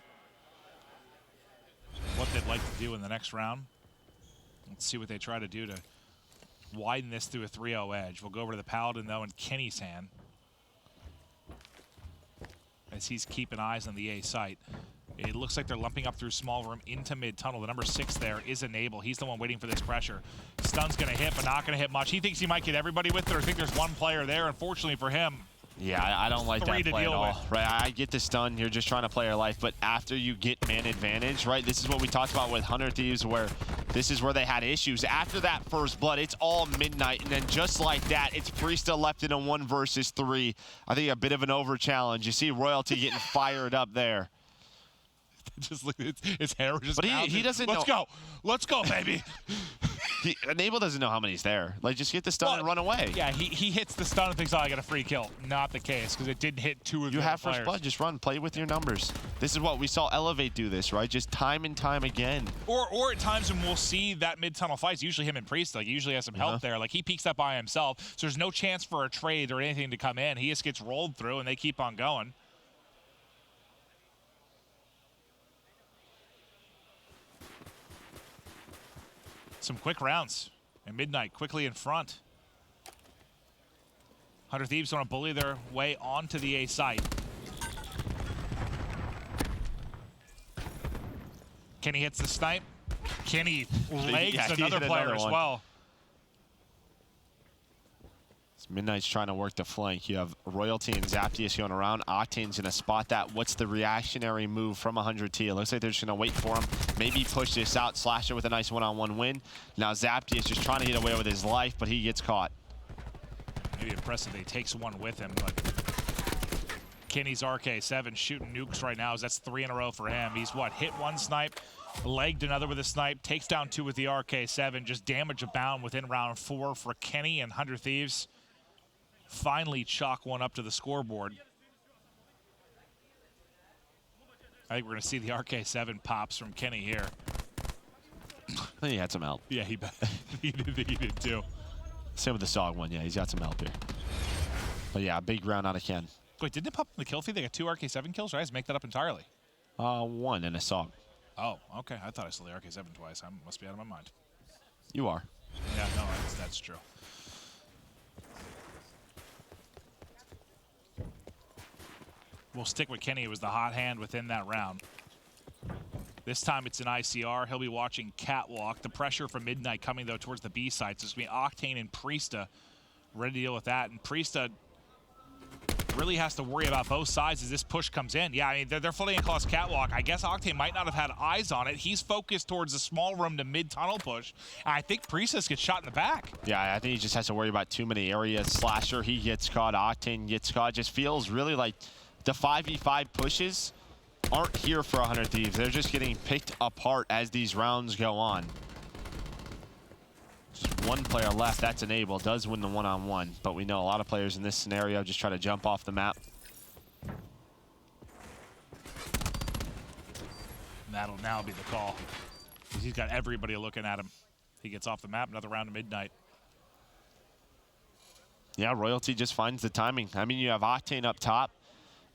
what they'd like to do in the next round. Let's see what they try to do to widen this through a 3-0 edge. We'll go over to the Paladin, though, in Kenny's hand, as he's keeping eyes on the A site. It looks like they're lumping up through small room into mid-tunnel. The number 6 there is Enable. He's the one waiting for this pressure. Stun's going to hit, but not going to hit much. He thinks he might get everybody with it, or think there's one player there. Unfortunately for him, yeah, I don't like that play at all. Right, I get the stun. You're just trying to play your life, but after you get man advantage, right, this is what we talked about with 100 Thieves, where this is where they had issues. After that first blood, it's all Midnight, and then just like that, it's Priesta left in a 1 versus 3. I think a bit of an over challenge. You see Royalty getting fired up there. Just look, his hair just. But he doesn't know. Let's go, baby. Enable doesn't know how many's there. Like, just get the stun and run away. Yeah, he hits the stun and thinks, oh, I got a free kill. Not the case, because it didn't hit 2 of the You have players. first blood, just run, play with your numbers. This is what we saw Elevate do this, right? Just time and time again. Or at times when we'll see that mid-tunnel fights, usually him and Priest, like, he usually has some help there. Like, he peeks up by himself, so there's no chance for a trade or anything to come in. He just gets rolled through, and they keep on going. Some quick rounds, and Midnight quickly in front. 100 Thieves want to bully their way onto the A site. Kenny hits the snipe. Kenny legs another player as well. Midnight's trying to work the flank. You have Royalty and Zaptius going around. Octane's going to spot that. What's the reactionary move from 100T? It looks like they're just going to wait for him. Maybe push this out. Slasher with a nice one-on-one win. Now Zaptius just trying to get away with his life, but he gets caught. Maybe impressive that he takes one with him, but Kenny's RK7 shooting nukes right now as that's 3 in a row for him. He's what, hit 1 snipe, legged another with a snipe, takes down 2 with the RK7, just damage abound within round 4 for Kenny and 100 Thieves. Finally chalk one up to the scoreboard. I think we're going to see the RK7 pops from Kenny here. I think he had some help. Yeah, he did too. Same with the SOG one. Yeah, he's got some help here. But yeah, big round out of Ken. Wait, didn't it pop in the kill feed? They got 2 RK7 kills, right? I just make that up entirely. 1 and a SOG. Oh, okay. I thought I saw the RK7 twice. I must be out of my mind. You are. Yeah, no, that's true. We'll stick with Kenny. It was the hot hand within that round. This time it's an ICR. He'll be watching Catwalk. The pressure from Midnight coming, though, towards the B side. So it's going to be Octane and Priesta ready to deal with that. And Priesta really has to worry about both sides as this push comes in. Yeah, I mean, they're floating across Catwalk. I guess Octane might not have had eyes on it. He's focused towards the small room to mid-tunnel push. And I think Priesta's gets shot in the back. Yeah, I think he just has to worry about too many areas. Slasher, he gets caught. Octane gets caught. Just feels really like the 5v5 pushes aren't here for 100 Thieves. They're just getting picked apart as these rounds go on. Just one player left. That's Enable. Does win the one-on-one. But we know a lot of players in this scenario just try to jump off the map. That'll now be the call. He's got everybody looking at him. He gets off the map. Another round of Midnight. Yeah, Royalty just finds the timing. I mean, you have Octane up top.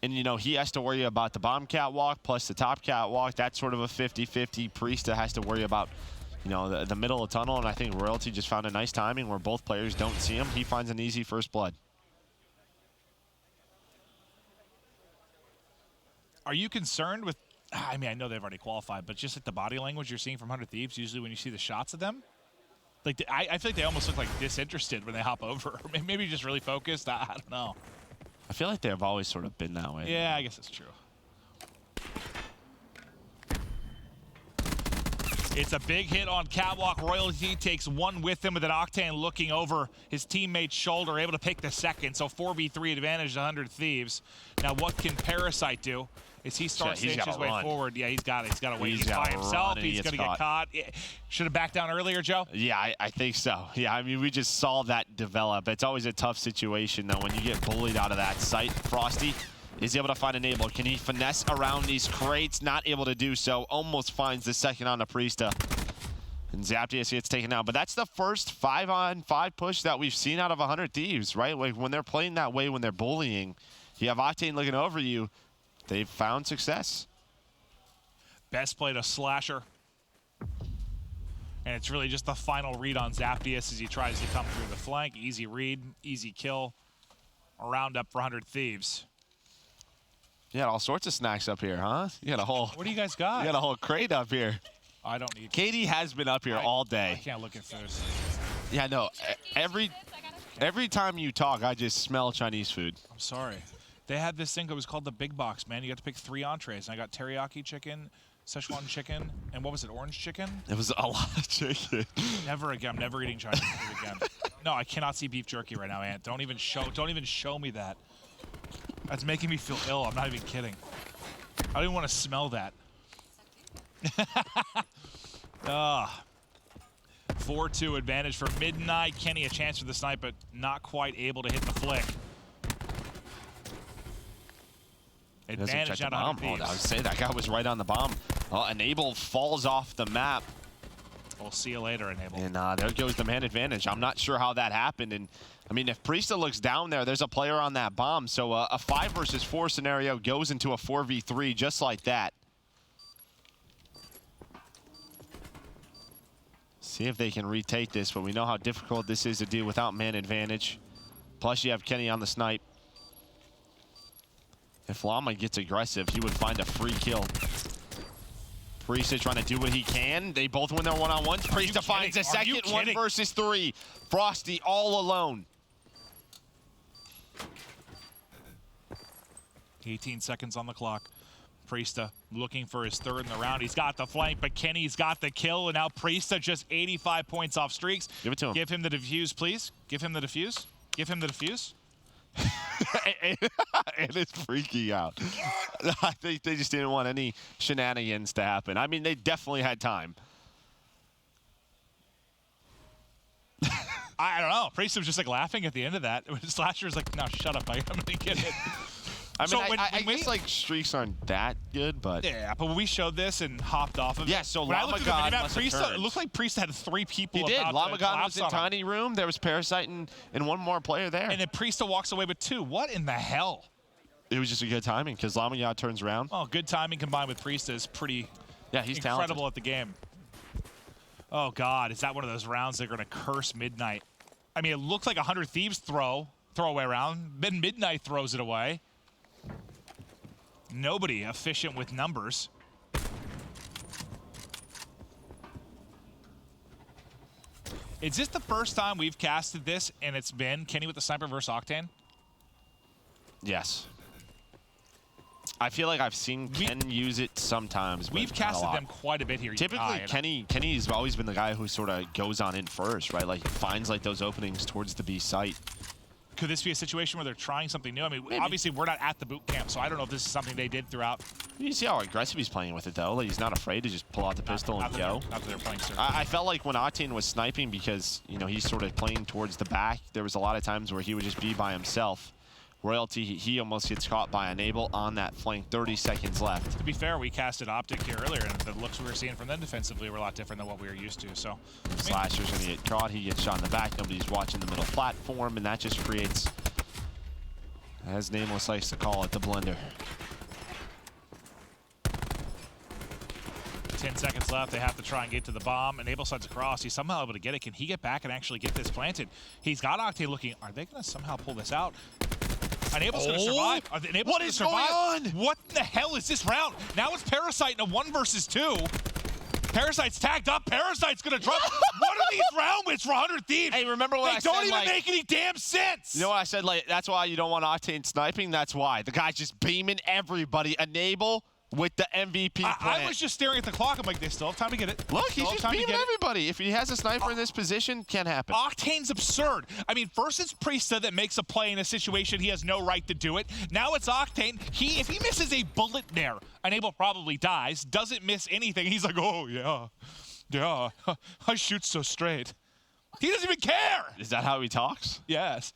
And, you know, he has to worry about the bomb catwalk plus the top catwalk. That's sort of a 50-50. Priesta has to worry about, you know, the middle of the tunnel. And I think Royalty just found a nice timing where both players don't see him. He finds an easy first blood. Are you concerned with, I mean, I know they've already qualified, but just like the body language you're seeing from 100 Thieves, usually when you see the shots of them? Like, I feel like they almost look like disinterested when they hop over. Or maybe just really focused. I don't know. I feel like they've always sort of been that way. Yeah, I guess that's true. It's a big hit on Catwalk. Royalty takes one with him with an Octane looking over his teammate's shoulder, able to pick the second. So 4v3 advantage to 100 Thieves. Now what can Parasite do? Is he starts to inch his way forward? Yeah, he's got it. He's got to wait. He's by himself. He's going to get caught. Should have backed down earlier, Joe? Yeah, I think so. Yeah, I mean, we just saw that develop. It's always a tough situation, though, when you get bullied out of that site. Frosty is able to find Enable. Can he finesse around these crates? Not able to do so. Almost finds the second on the Priesta. And Zaptius gets taken out. But that's the first 5-on-5 push that we've seen out of 100 Thieves, right? Like when they're playing that way, when they're bullying, you have Octane looking over you. They've found success. Best play to Slasher. And it's really just the final read on Zaptius as he tries to come through the flank. Easy read, easy kill. A round up for 100 Thieves. You got all sorts of snacks up here, huh? You got a whole. What do you guys got? You got a whole crate up here. I don't need. Katie has been up here all day. I can't look at food. Yeah, no. Every time you talk, I just smell Chinese food. I'm sorry. They had this thing that was called the Big Box, man. You got to pick 3 entrees. And I got teriyaki chicken, Szechuan chicken, and what was it, orange chicken? It was a lot of chicken. Never again. I'm never eating Chinese food again. No, I cannot see beef jerky right now, Ant. Don't even show me that. That's making me feel ill. I'm not even kidding. I don't even want to smell that. 4-2 advantage for Midnight. Kenny a chance for the snipe, but not quite able to hit the flick. Advantage out of 100 Thieves. I would say that guy was right on the bomb. Enable falls off the map. We'll see you later, Enable. And there goes the man advantage. I'm not sure how that happened. And I mean, if Priesta looks down there's a player on that bomb. So a 5 versus 4 scenario goes into a 4v3 just like that. See if they can retake this, but we know how difficult this is to do without man advantage. Plus, you have Kenny on the snipe. If Llama gets aggressive, he would find a free kill. Priesta trying to do what he can. They both win their one-on-ones. Priesta finds a second, 1 versus 3. Frosty all alone. 18 seconds on the clock. Priesta looking for his 3rd in the round. He's got the flank, but Kenny's got the kill, and now Priesta just 85 points off streaks. Give it to him. Give him the defuse, please. Give him the defuse. Give him the defuse. And it's freaking out. I think they just didn't want any shenanigans to happen. I mean, they definitely had time. I don't know. Priesta was just like laughing at the end of that. Slasher's like, no, shut up. I'm going to get it. I mean, I guess like streaks aren't that good, but yeah. But when we showed this and hopped off of it, yeah. So when Llama God must have Priesta, turned. it looked like Priesta had 3 people. He did. About Llama to God was in collapse on him. tiny room. There was Parasite and one more player there. And then Priesta walks away with 2. What in the hell? It was just a good timing because Llama God turns around. Oh, good timing combined with Priesta is pretty Yeah, he's incredible talented. at the game. Oh, God. Is that one of those rounds they're going to curse Midnight? I mean, it looks like a 100 Thieves throwaway round. Then Midnight throws it away. Nobody efficient with numbers. Is this the first time we've casted this and it's been Kenny with the sniper versus Octane? Yes. I feel like I've seen Ken use it sometimes. We've casted them quite a bit here. Typically, Kenny's always been the guy who sort of goes on in first, right? Like, finds like those openings towards the B site. Could this be a situation where they're trying something new? I mean, Maybe. Obviously, we're not at the boot camp, so I don't know if this is something they did throughout. You see how aggressive he's playing with it, though. Like, he's not afraid to just pull out the pistol and go. Not that they're playing, sir. I felt like when Octane was sniping, because, you know, he's sort of playing towards the back, there was a lot of times where he would just be by himself. Royalty, he almost gets caught by Enable on that flank. 30 seconds left. To be fair, we casted Optic here earlier, and the looks we were seeing from them defensively were a lot different than what we were used to. So Slasher's going to get caught. He gets shot in the back. Nobody's watching the middle platform, and that just creates, as Nameless likes to call it, the blender. 10 seconds left. They have to try and get to the bomb. Enable slides across. He's somehow able to get it. Can he get back and actually get this planted? He's got Octane looking. Are they going to somehow pull this out? Enable's going to survive. What is going on? What the hell is this round? Now it's Parasite in a 1 versus 2. Parasite's tagged up. Parasite's going to drop. What are these round wins for 100 Thieves? Hey, remember what I said? They don't even make any damn sense. You know what I said? Like, that's why you don't want Octane sniping. That's why. The guy's just beaming everybody. Enable with the MVP plan. I was just staring at the clock. I'm like, they still have time to get it. Look, he's just beaming everybody. If he has a sniper in this position, can't happen. Octane's absurd. I mean, first it's Priesta that makes a play in a situation he has no right to do it. Now it's Octane. If he misses a bullet there, Enable probably dies, doesn't miss anything. He's like, oh, yeah, I shoot so straight. He doesn't even care. Is that how he talks? Yes.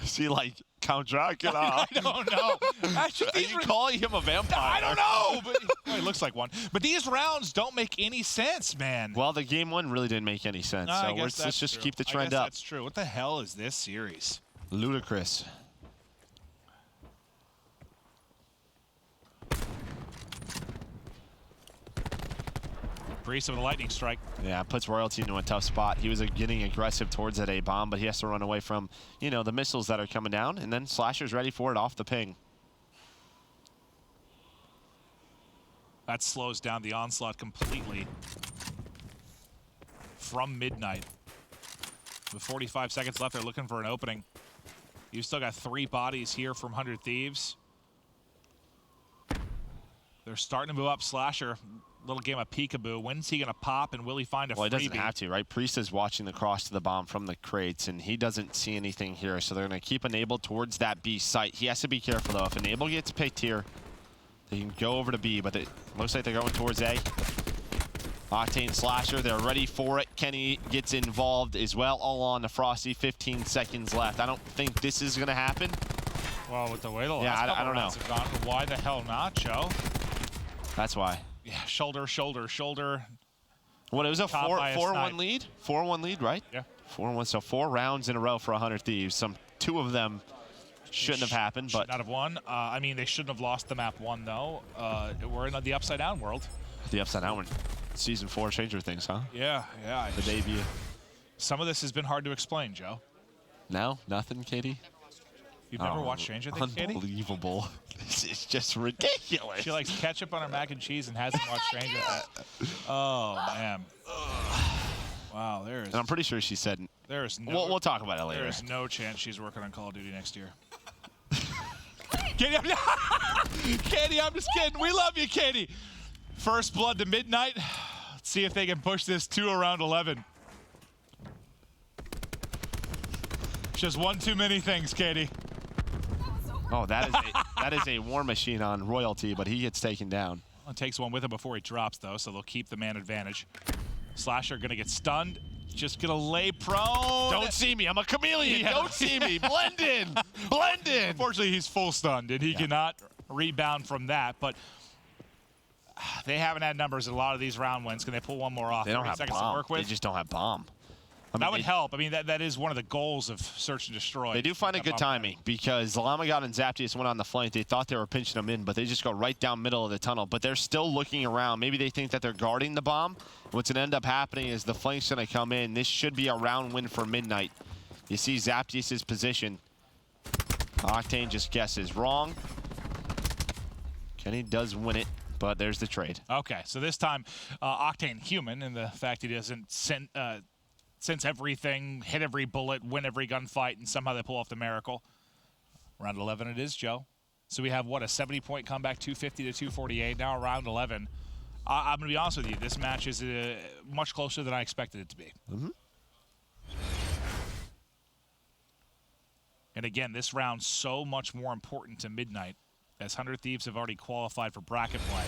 Is he like Count Dracula? I don't know. Are you calling him a vampire? I don't know. But he looks like one. But these rounds don't make any sense, man. Well, the game one really didn't make any sense. So let's just keep the trend up. That's true. What the hell is this series? Ludicrous. Priest with a lightning strike. Yeah, puts Royalty into a tough spot. He was getting aggressive towards that A-bomb, but he has to run away from, you know, the missiles that are coming down, and then Slasher's ready for it off the ping. That slows down the onslaught completely from Midnight. With 45 seconds left, they're looking for an opening. You've still got 3 bodies here from 100 Thieves. They're starting to move up. Slasher, little game of peekaboo. When's he going to pop, and will he find a freebie? Well, he doesn't have to, right? Priest is watching the cross to the bomb from the crates, and he doesn't see anything here, so they're going to keep Enable towards that B site. He has to be careful, though. If Enable gets picked here, they can go over to B, but it looks like they're going towards A. Octane Slasher, they're ready for it. Kenny gets involved as well, all on the Frosty. 15 seconds left. I don't think this is going to happen. Well, with the way the last I don't know. have gone, why the hell not, Joe? That's why. Yeah, shoulder. What, it was a Top by a 4-1 snipe. lead? 4-1 lead, right? Yeah. 4-1, so 4 rounds in a row for 100 Thieves. 2 of them shouldn't have happened, but... Should not have won. I mean, they shouldn't have lost the map 1, though. We're in the Upside Down world. The Upside Down one. Season 4 Stranger Things, huh? Yeah. The debut. Some of this has been hard to explain, Joe. No? Nothing, Katie? You've never watched Stranger Things, Katie? Unbelievable. This is just ridiculous. She likes ketchup on her mac and cheese and hasn't watched Stranger Things. Oh, man. Wow, there is... And I'm pretty sure she said... There is no... We'll talk about it later. There is no chance she's working on Call of Duty next year. Katie, Katie, I'm just kidding. We love you, Katie. First blood to Midnight. Let's see if they can push this to around 11. Just one too many things, Katie. Oh, that is a war machine on Royalty, but he gets taken down. Well, it takes one with him before he drops, though, so they'll keep the man advantage. Slasher gonna get stunned. Just gonna lay prone. Don't see me. I'm a chameleon. Yeah. Don't see me. Blend in. Blend in. Unfortunately, he's full stunned, and he cannot rebound from that. But they haven't had numbers in a lot of these round wins. Can they pull one more off? They don't have seconds to bomb. work with. They just don't have bomb. I mean, that would help. I mean, that is one of the goals of Search and Destroy. They do find a good timing because Lamagod and Zaptius went on the flank. They thought they were pinching them in, but they just go right down middle of the tunnel. But they're still looking around. Maybe they think that they're guarding the bomb. What's going to end up happening is the flank's going to come in. This should be a round win for Midnight. You see Zaptius' position. Octane just guesses wrong. Kenny does win it, but there's the trade. Okay, so this time Octane human, and the fact he doesn't sense everything, hit every bullet, win every gunfight, and somehow they pull off the miracle. Round 11 it is, Joe. So we have, what, a 70-point comeback, 250 to 248. Now round 11. I'm going to be honest with you. This match is much closer than I expected it to be. Mm-hmm. And again, this round so much more important to Midnight, as 100 Thieves have already qualified for bracket play.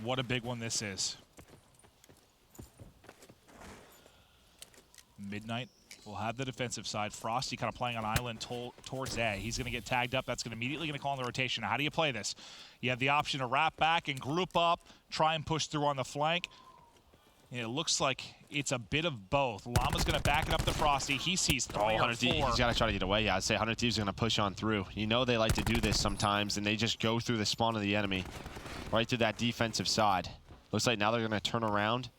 What a big one this is. Midnight will have the defensive side. Frosty kind of playing on island towards A. He's going to get tagged up. That's immediately going to call in the rotation. Now, how do you play this? You have the option to wrap back and group up, try and push through on the flank. And it looks like it's a bit of both. Llama's going to back it up to Frosty. He sees 3 or 4. He's got to try to get away. Yeah, I'd say 100 Thieves are going to push on through. You know they like to do this sometimes, and they just go through the spawn of the enemy. Right to that defensive side. Looks like now they're going to turn around.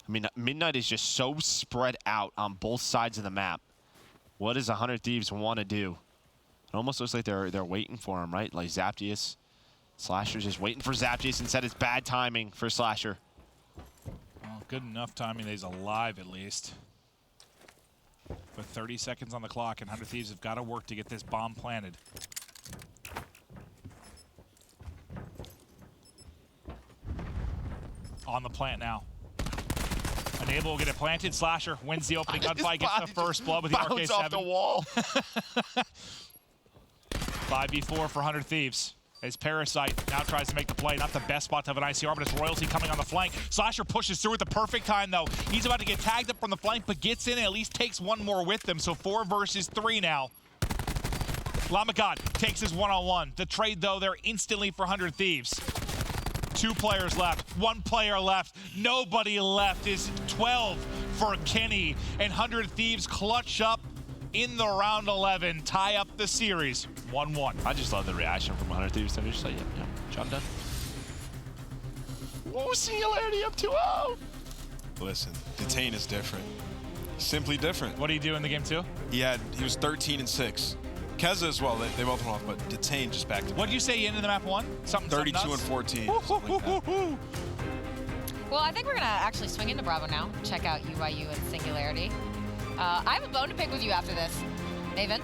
I mean, Midnight is just so spread out on both sides of the map. What does 100 Thieves want to do? It almost looks like they're waiting for him, right? Like Zaptius. Slasher's just waiting for Zaptius and said it's bad timing for Slasher. Well, good enough timing that he's alive at least. With 30 seconds on the clock, and 100 Thieves have got to work to get this bomb planted. On the plant now. Enable will get it planted. Slasher wins the opening gunfight, gets the first blood with the RK7. Off the wall. 5v4 for 100 Thieves. As Parasite now tries to make the play. Not the best spot to have an ICR, but it's Royalty coming on the flank. Slasher pushes through at the perfect time, though. He's about to get tagged up from the flank, but gets in and at least takes one more with him. So 4 versus 3 now. Lamagod takes his one-on-one. The trade, though, there instantly for 100 Thieves. 2 players left, 1 player left, nobody left. Is 12 for Kenny, and 100 Thieves clutch up in the round 11, tie up the series 1-1. I just love the reaction from 100 Thieves. They're just like, yeah, job done. Whoa, Singularity up 2-0. Listen, Detain is different. Simply different. What did he do in the game 2? He was 13 and 6. Keza as well, they both went off, but Detain just back to back. What did you say he ended the map 1? 32 and 14. Like Well, I think we're going to actually swing into Bravo now. Check out UIU and Singularity. I have a bone to pick with you after this, Maven.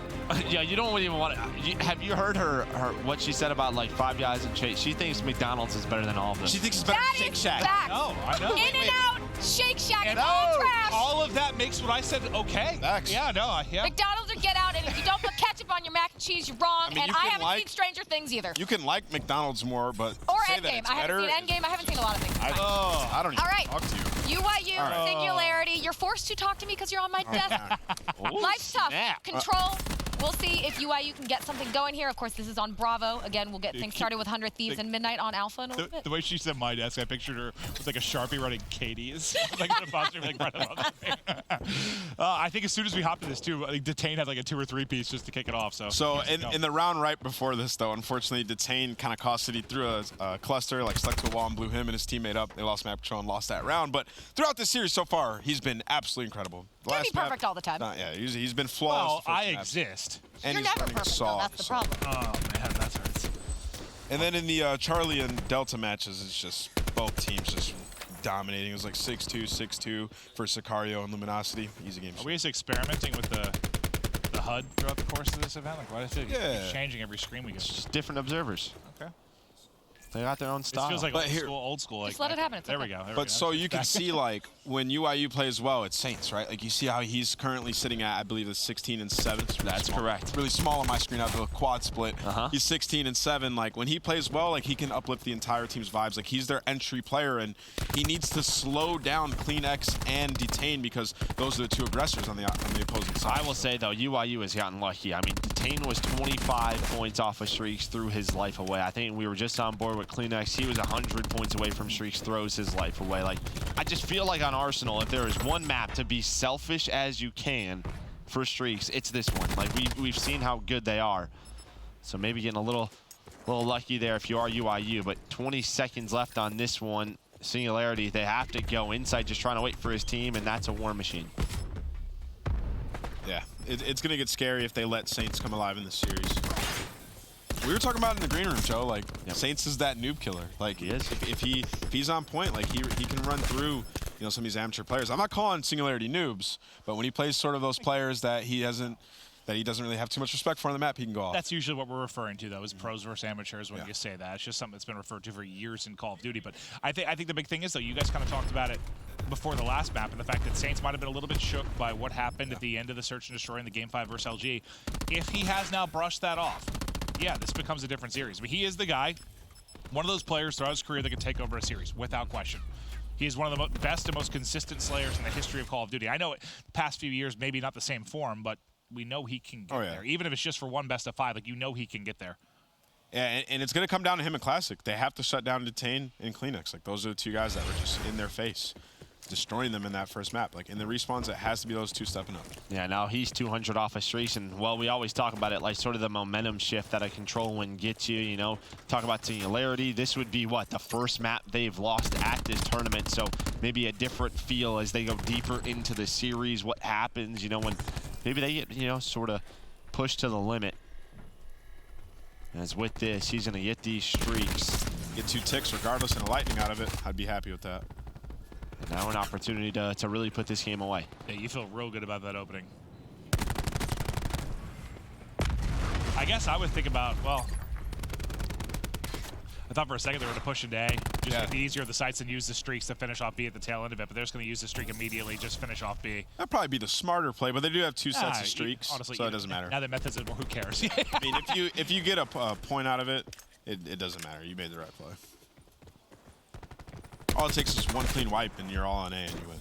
Yeah, you don't even want to. Have you heard her what she said about like Five Guys and Chase? She thinks McDonald's is better than all of them. She thinks it's better than Shake Shack. Fact. No, I know. In and out, Shake Shack, And it's all trash. all of that makes what I said okay. Facts. Yeah, no, yeah. McDonald's or Get Out, and if you don't put ketchup on your mac and cheese, you're wrong. I mean, and you I can haven't like- seen Stranger Things either. You can like McDonald's more, but Or say that Endgame. it's I haven't better. seen Endgame. I haven't seen a lot of things. I don't even All right. talk to you. UIU, All right. Singularity. You're forced to talk to me because you're on my desk. Life's tough. snap. Control. We'll see if UIU can get something going here. Of course, this is on Bravo. Again, we'll get things started with 100 Thieves and Midnight on Alpha in a little bit. The way she said my desk, I pictured her with like a Sharpie writing Katie's. Like an apostrophe, like right above the thing. I think as soon as we hop to this too, I think Detain had like a 2 or 3 piece just to kick it off. So in the round right before this, though, unfortunately, Detain kind of costed. He threw a cluster, like stuck to a wall and blew him and his teammate up. They lost map control and lost that round. But throughout this series so far, he's been absolutely incredible. Can't be perfect all the time. Yeah, he's been flawless. well, the I first map. exist. And You're he's never running a perfect, though. saw, That's the so- problem. Oh man, that hurts. And then in the Charlie and Delta matches, it's just both teams just dominating. It was like 6-2, 6-2 for Sicario and Luminosity. Easy games. Are we just experimenting with the HUD throughout the course of this event? Like, why does it keep changing every screen we get? Just different observers. Okay. They got their own style. This feels like But old school. Like, Just let it happen. It's there okay. we go. There we But go. so you can see, like, when UIU plays well, it's Saints, right? Like, you see how he's currently sitting at, I believe, the 16 and 7. It's really That's small. correct. It's really small on my screen after the quad split. Uh-huh. He's 16 and 7. Like, when he plays well, like, he can uplift the entire team's vibes. Like, he's their entry player, and he needs to slow down Clean X and Detain because those are the 2 aggressors on the opposing side. I will say, though, UIU has gotten lucky. I mean, Detain was 25 points off of streaks, threw his life away. I think we were just on board with but Kleenex, he was 100 points away from streaks, throws his life away. Like, I just feel like on Arsenal, if there is one map to be selfish as you can for streaks, it's this one. Like, we've seen how good they are. So maybe getting a little lucky there if you are UIU, but 20 seconds left on this one. Singularity, they have to go inside, just trying to wait for his team, and that's a war machine. Yeah, it's going to get scary if they let Saints come alive in this series. We were talking about it in the green room, Joe. Like, Saints is that noob killer. Like, he is. If he's on point, like he can run through, some of these amateur players. I'm not calling Singularity noobs, but when he plays sort of those players that he doesn't really have too much respect for on the map, he can go off. That's usually what we're referring to, though, is pros versus amateurs when you say that. It's just something that's been referred to for years in Call of Duty. But I think the big thing is, though, you guys kind of talked about it before the last map, and the fact that Saints might have been a little bit shook by what happened at the end of the Search and Destroy in the Game 5 versus LG. If he has now brushed that off, yeah, this becomes a different series. But he is the guy, one of those players throughout his career that can take over a series, without question. He is one of the best and most consistent slayers in the history of Call of Duty. I know the past few years, maybe not the same form, but we know he can get there. Even if it's just for one best of 5, like, you know he can get there. Yeah, and it's going to come down to him in Classic. They have to shut down Detain and Kleenex. Like, those are the two guys that were just in their face, destroying them in that first map. Like, in the respawns, it has to be those two stepping up. Yeah, now he's 200 off of streaks, and, well, we always talk about it, like, sort of the momentum shift that a control win gets you, Talk about Singularity. This would be, what, the first map they've lost at this tournament, so maybe a different feel as they go deeper into the series, what happens, when maybe they get, sort of pushed to the limit. As with this, he's going to get these streaks. Get 2 ticks regardless and a lightning out of it. I'd be happy with that. And now an opportunity to really put this game away. Yeah, you feel real good about that opening. I guess I would think about, well, I thought for a second they were going to push into A. Just make it easier of the sites and use the streaks to finish off B at the tail end of it, but they're just going to use the streak immediately, just finish off B. That'd probably be the smarter play, but they do have 2 sets of streaks, honestly, so it doesn't matter. Now that Methods is more, who cares? I mean, if you get a point out of it, it doesn't matter. You made the right play. All it takes is 1 clean wipe, and you're all on A, and you win.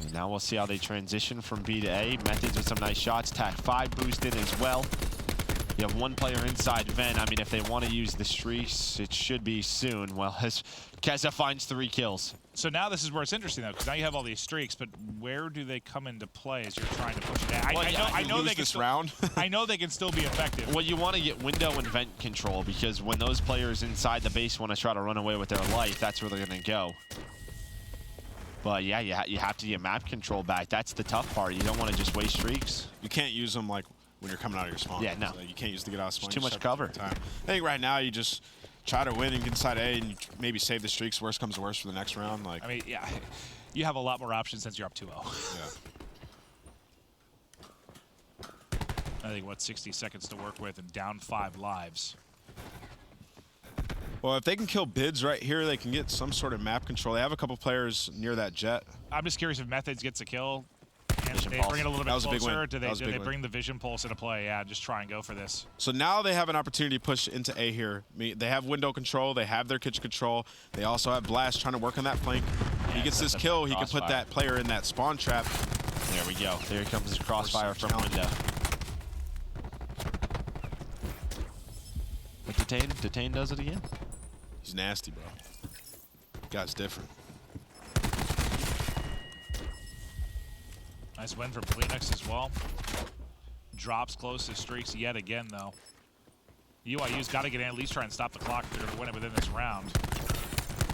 And now we'll see how they transition from B to A. Methods with some nice shots. TAC 5 boost in as well. You have 1 player inside Ven. I mean, if they want to use the streaks, it should be soon. Well, as Keza finds 3 kills. So now this is where it's interesting, though, because now you have all these streaks, but where do they come into play as you're trying to push it down? I know they can this round. I know they can still be effective. Well, you want to get window and vent control, because when those players inside the base want to try to run away with their life, that's where they're going to go. But yeah, you have to get map control back. That's the tough part. You don't want to just waste streaks. You can't use them like when you're coming out of your spawn. Yeah, no. So you can't use to get out of spawn. It's too much cover. I think right now you just try to win and get inside A and maybe save the streaks. Worst comes to worst for the next round. Like, I mean, yeah, you have a lot more options since you're up 2-0. Yeah. I think, 60 seconds to work with and down 5 lives. Well, if they can kill bids right here, they can get some sort of map control. They have a couple players near that jet. I'm just curious if Methods gets a kill. And Vision they pulse. bring it a little bit closer. Do they win. bring the vision pulse into play? Yeah, just try and go for this. So now they have an opportunity to push into A here. They have window control. They have their kitchen control. They also have Blast trying to work on that flank. If he gets this kill, he can put that player in that spawn trap. There we go. There comes his crossfire from window. But Detain does it again. He's nasty, bro. Guy's different. Nice win from Kleenex as well. Drops close to streaks yet again, though. UIU's got to get in, at least try and stop the clock if they're going to win it within this round.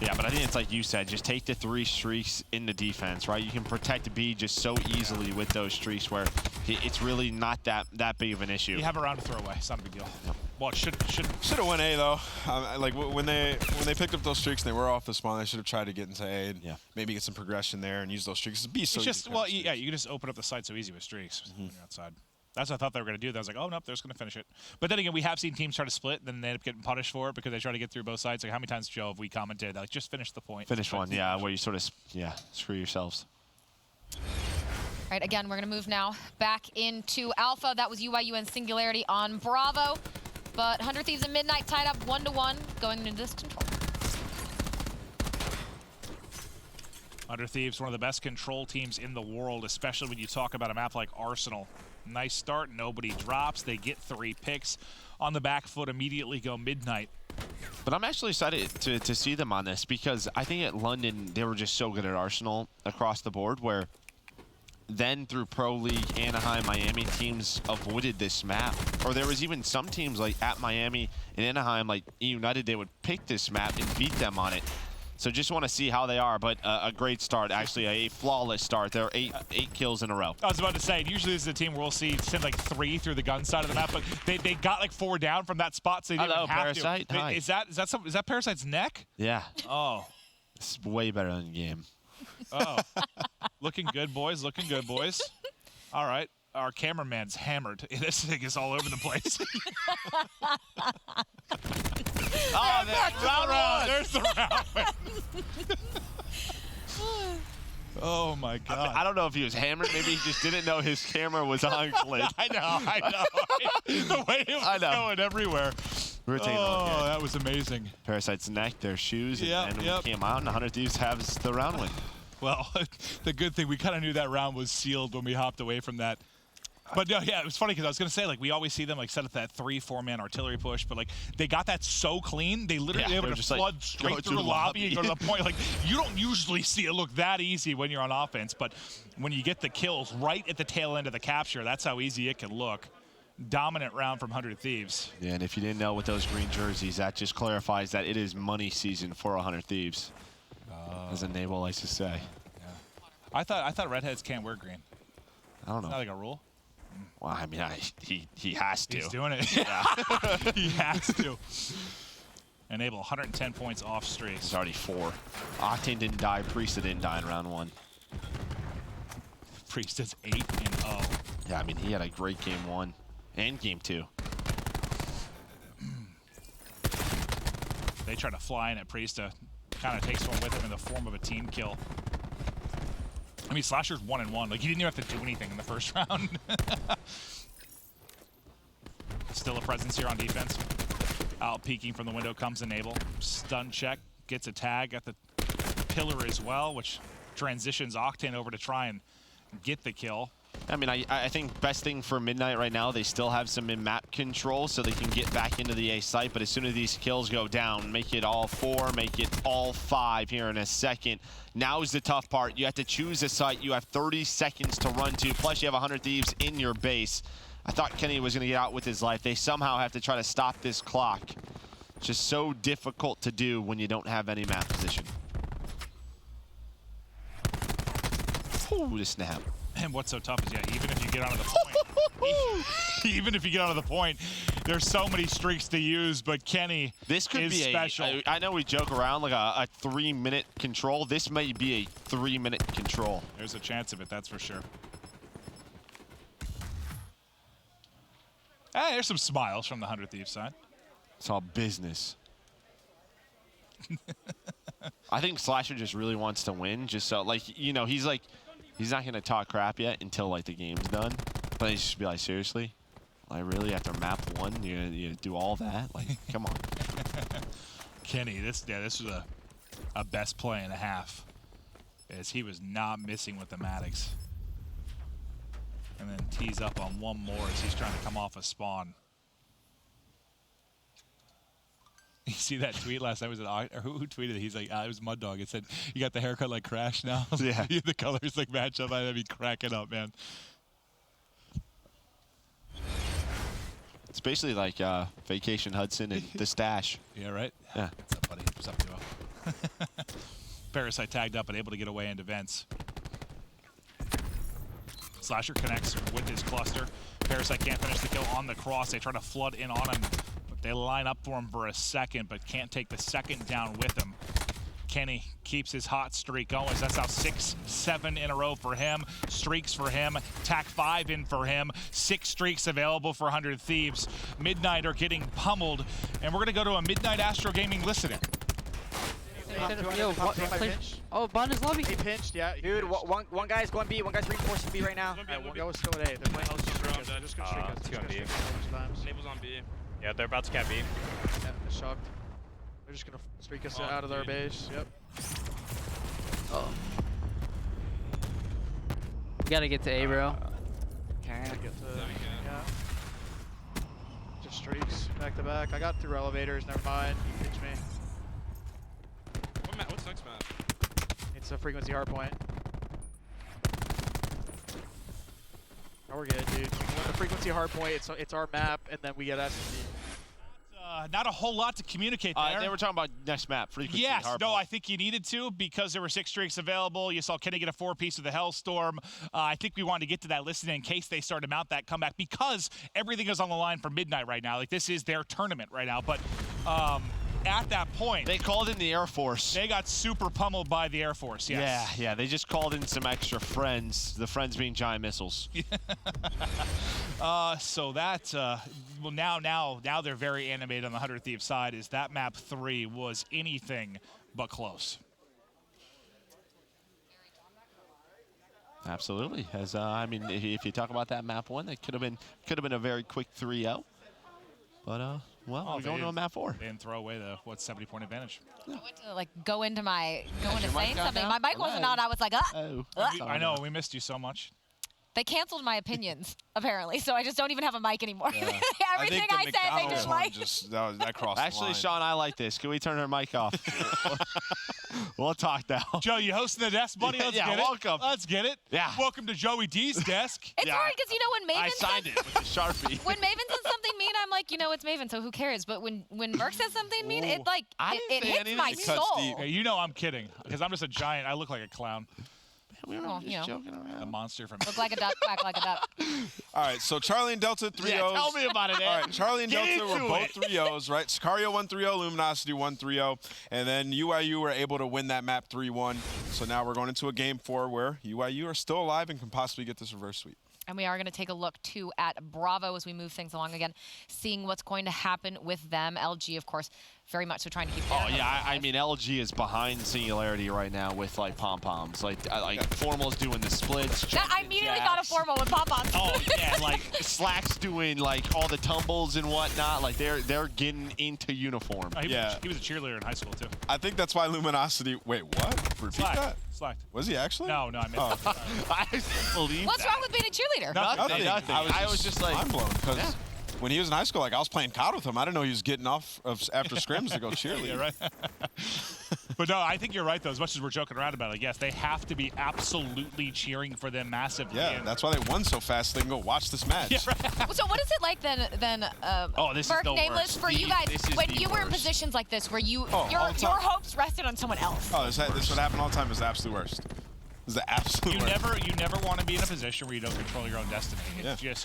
Yeah, but I think it's like you said, just take the 3 streaks in the defense, right? You can protect B just so easily with those streaks where it's really not that big of an issue. You have a round to throw away. It's not a big deal. Yep. Well, it should have won A though. Like when they picked up those streaks and they were off the spawn, they should have tried to get into A and maybe get some progression there and use those streaks. It's so just you can just open up the site so easy with streaks when you're outside. That's what I thought they were going to do. I was like, oh, nope, they're just going to finish it. But then again, we have seen teams try to split, and then they end up getting punished for it because they try to get through both sides. Like, how many times, Joe, have we commented, like, just finish the point? Finish one, yeah, where you sort of, screw yourselves. All right, again, we're going to move now back into Alpha. That was UIU and Singularity on Bravo. But 100 Thieves and Midnight tied up 1-1 going into this control. 100 Thieves, one of the best control teams in the world, especially when you talk about a map like Arsenal. Nice start. Nobody drops. They get 3 picks on the back foot, immediately go Midnight. But I'm actually excited to see them on this because I think at London, they were just so good at Arsenal across the board where then through Pro League, Anaheim, Miami, teams avoided this map. Or there was even some teams like at Miami and Anaheim, like United, they would pick this map and beat them on it. So just want to see how they are, but a great start, actually a flawless start. There are eight kills in a row. I was about to say, usually this is a team where we'll send like 3 through the gun side of the map, but they got like 4 down from that spot, so they didn't have Parasite. to. Hi. Is that Parasite's neck? Yeah. Oh. It's way better than the game. Oh. Looking good, boys. Looking good, boys. All right. Our cameraman's hammered. This thing is all over the place. Oh, round 1. There's the round. Oh my God. I don't know if he was hammered. Maybe he just didn't know his camera was on clip. I know. The way it was going everywhere. We're taking a look at that was amazing. Parasite's neck, their shoes, and yep. we came out, and 100 Thieves has the round win. Well, the good thing, we kind of knew that round was sealed when we hopped away from that. But no, yeah, it was funny because I was going to say, like, we always see them, like, set up that 3-4-man artillery push, but, like, they got that so clean, they literally were able to flood like, straight through the lobby and go to the point. Like, you don't usually see it look that easy when you're on offense, but when you get the kills right at the tail end of the capture, that's how easy it can look. Dominant round from 100 Thieves. Yeah, and if you didn't know with those green jerseys, that just clarifies that it is money season for 100 Thieves, as Enable likes to say. Yeah. I thought redheads can't wear green. I don't know. Is that like a rule? Well, I mean, he has to. He's doing it. Yeah. He has to. Enable 110 points off streak. It's already 4. Octane didn't die. Priest didn't die in round 1. Priest is 8-0. Yeah, I mean, he had a great game 1 and game 2. They try to fly in at Priest. Kind of takes one with him in the form of a team kill. I mean, Slasher's 1-1. Like, he didn't even have to do anything in the first round. Still a presence here on defense. Out peeking from the window comes Enable. Stun check. Gets a tag at the pillar as well, which transitions Octane over to try and get the kill. I mean, I think best thing for Midnight right now, they still have some in-map control so they can get back into the A site, but as soon as these kills go down, make it all 4, make it all 5 here in a second. Now is the tough part. You have to choose a site. You have 30 seconds to run to, plus you have 100 Thieves in your base. I thought Kenny was going to get out with his life. They somehow have to try to stop this clock. It's just so difficult to do when you don't have any map position. Ooh, the snap. And what's so tough is, yeah, even if you get onto the point, even if you get onto the point, there's so many streaks to use, but Kenny this could is be special. I know we joke around like a 3-minute control. This may be a 3-minute control. There's a chance of it, that's for sure. Hey, there's some smiles from the 100 Thieves side. It's all business. I think Slasher just really wants to win, just so, like, you know, he's not going to talk crap yet until, like, the game's done. But he's just be like, seriously? Like, really, after map 1, you're gonna do all that? Like, come on. Kenny, this was a best play and a half, as he was not missing with the Maddox. And then tees up on one more as he's trying to come off a spawn. You see that tweet last night? Was it who tweeted it? He's like, it was Mud Dog. It said, "You got the haircut like Crash now." Yeah. The colors like match up. I'd be cracking up, man. It's basically like Vacation Hudson and The Stash. Yeah, right? Yeah. What's up, buddy? What's up, duo? Parasite tagged up and able to get away into vents. Slasher connects with his cluster. Parasite can't finish the kill on the cross. They try to flood in on him. They line up for him for a second, but can't take the second down with him. Kenny keeps his hot streak going. That's now 6, 7 in a row for him. Streaks for him. Tack 5 in for him. 6 streaks available for 100 Thieves. Midnight are getting pummeled, and we're going to go to a Midnight Astro Gaming listening. Oh, Bond is lobby. He pinched, yeah. Dude, one guy's going B, one guy's reinforcing B right now. One guy was still at A. They're playing they're just gonna streak us. Two on B. Enable's on B. Yeah, they're about to cap B. Yeah, they're shocked. They're just gonna streak us out of their base. Yep. Oh. We gotta get to A, bro. can. Get to, yeah. Just streaks back to back. I got through elevators. Never mind. You pitch me. What's next map? It's a frequency hard point. Oh, we're good, dude. When the frequency hard point, it's our map, and then we get SMD. Not a whole lot to communicate there. They were talking about next map, frequency. Yes, hard no, point. I think you needed to because there were 6 streaks available. You saw Kenny get a 4-piece with the Hellstorm. I think we wanted to get to that listing in case they started to mount that comeback because everything is on the line for Midnight right now. Like, this is their tournament right now. But at that point, They called in the Air Force. they got super pummeled by the Air Force, yes. Yeah, they just called in some extra friends. The friends being giant missiles. So that, well, now they're very animated on the 100 Thieves side. Is that map 3 was anything but close. Absolutely. As I mean, if you talk about that map 1, it could have been a very quick 3-0. But well, we're going to a map 4. They didn't throw away the 70-point advantage. I went to like go into saying mic gone something. down? My mic wasn't on. I was like, I know, we missed you so much. They canceled my opinions apparently, so I just don't even have a mic anymore. Everything I I think said, the they McDonald's didn't one like. just that crossed Actually, the line. Sean, I like this. Can we turn her mic off? We'll talk now. Joe, you hosting the desk, buddy? Let's Yeah, get welcome. it. Let's get it. Yeah. Welcome to Joey D's desk. It's hard because when Maven I signed says, it with the Sharpie. when Maven says something mean, I'm like, it's Maven, so who cares? But when Merc says something mean, it like I it didn't say hits anything. my It cuts soul. deep. Hey, you know I'm kidding because I'm just a giant. I look like a clown, We were Well, just joking around. a monster from. Look like a duck, quack like a duck. All right, so Charlie and Delta 3-0s. Yeah, tell me about it, Ed. All right, Charlie and Get Delta were into both it. 3-0s, right? Sicario won 3-0, Luminosity won 3-0, and then UIU were able to win that map 3-1. So now we're going into a game 4 where UIU are still alive and can possibly get this reverse sweep. And we are going to take a look, too, at Bravo as we move things along again, seeing what's going to happen with them. LG, of course, very much so trying to keep their Oh, yeah, hopes I alive. mean, LG is behind Singularity right now with, like, pom-poms. Like Formal's doing the splits. I immediately thought of jacks. Formal with pom-poms. Oh, yeah, like, Slack's doing, like, all the tumbles and whatnot. Like, they're getting into uniform. Oh, Yeah. he was a cheerleader in high school too. I think that's why Luminosity. Wait, what? Repeat that? Slacked. Was he actually? No, I meant. Oh. I believe What's that. wrong with being a cheerleader? Nothing. I was just like, mind blown because when he was in high school, like I was playing COD with him. I didn't know he was getting off after scrims to go cheerlead. Yeah, right. But no, I think you're right though. As much as we're joking around about it, yes, they have to be absolutely cheering for them massively. Yeah, And that's why they won so fast. They can go watch this match. Yeah, right. So what is it like then Oh, this is Merc the Nameless, worst. for you guys, This is when the you were in worst. positions like this where your all the time. hopes rested on someone else? Oh, this would happen all the time. Is the absolute worst. This is the absolute You worst. never want to be in a position where you don't control your own destiny.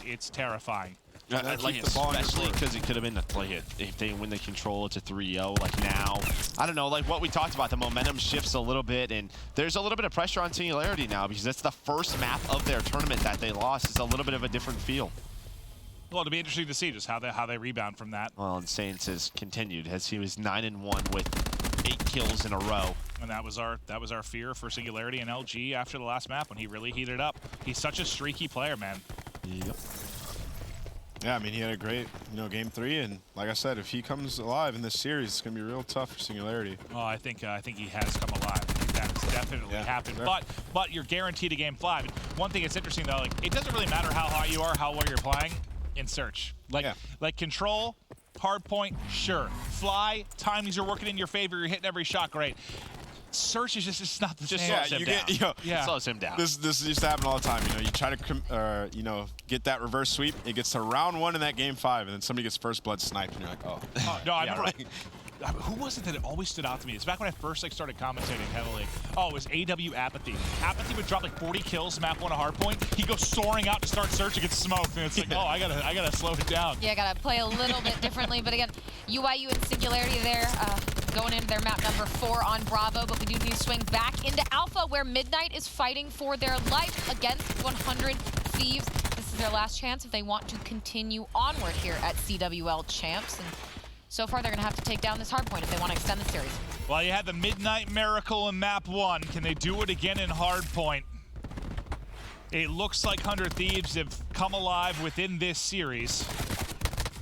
It's terrifying. Like, keep the ball in your especially court. because it could have been if they win the control, it's a 3-0. Like now, I don't know. Like what we talked about, the momentum shifts a little bit, and there's a little bit of pressure on Singularity now because that's the first map of their tournament that they lost. It's a little bit of a different feel. Well, it'll be interesting to see just how they rebound from that. Well, and Saints has continued as he was 9-1 with 8 kills in a row. And that was our fear for Singularity and LG after the last map when he really heated up. He's such a streaky player, man. Yep. Yeah, I mean, he had a great, game 3, and like I said, if he comes alive in this series, it's gonna be real tough for Singularity. Oh, I think he has come alive. I think that's definitely happened. Sure. But you're guaranteed a game 5. One thing that's interesting though, like it doesn't really matter how hot you are, how well you're playing in search. Like control, hard point, sure. Fly, timings are working in your favor. You're hitting every shot, great. Search is just not the same. slows him down. Slows him down. This used to happen all the time. You try to get that reverse sweep. It gets to round 1 in that game 5, and then somebody gets first blood sniped, and you're like, oh. No, I remember. Who was it that it always stood out to me? It's back when I first started commentating heavily. Oh, it was AW Apathy. Apathy would drop like 40 kills, map 1 a hard point. He'd go soaring out to start search and get smoked, and it's like, oh, I gotta slow it down. Yeah, gotta play a little bit differently. But again, UIU and Singularity there, going into their map number 4 on Bravo. But we do need to swing back into Alpha, where Midnight is fighting for their life against 100 Thieves. This is their last chance if they want to continue onward here at CWL Champs. And so far, they're going to have to take down this hard point if they want to extend the series. Well, you had the Midnight Miracle in map 1. Can they do it again in hard point? It looks like 100 Thieves have come alive within this series.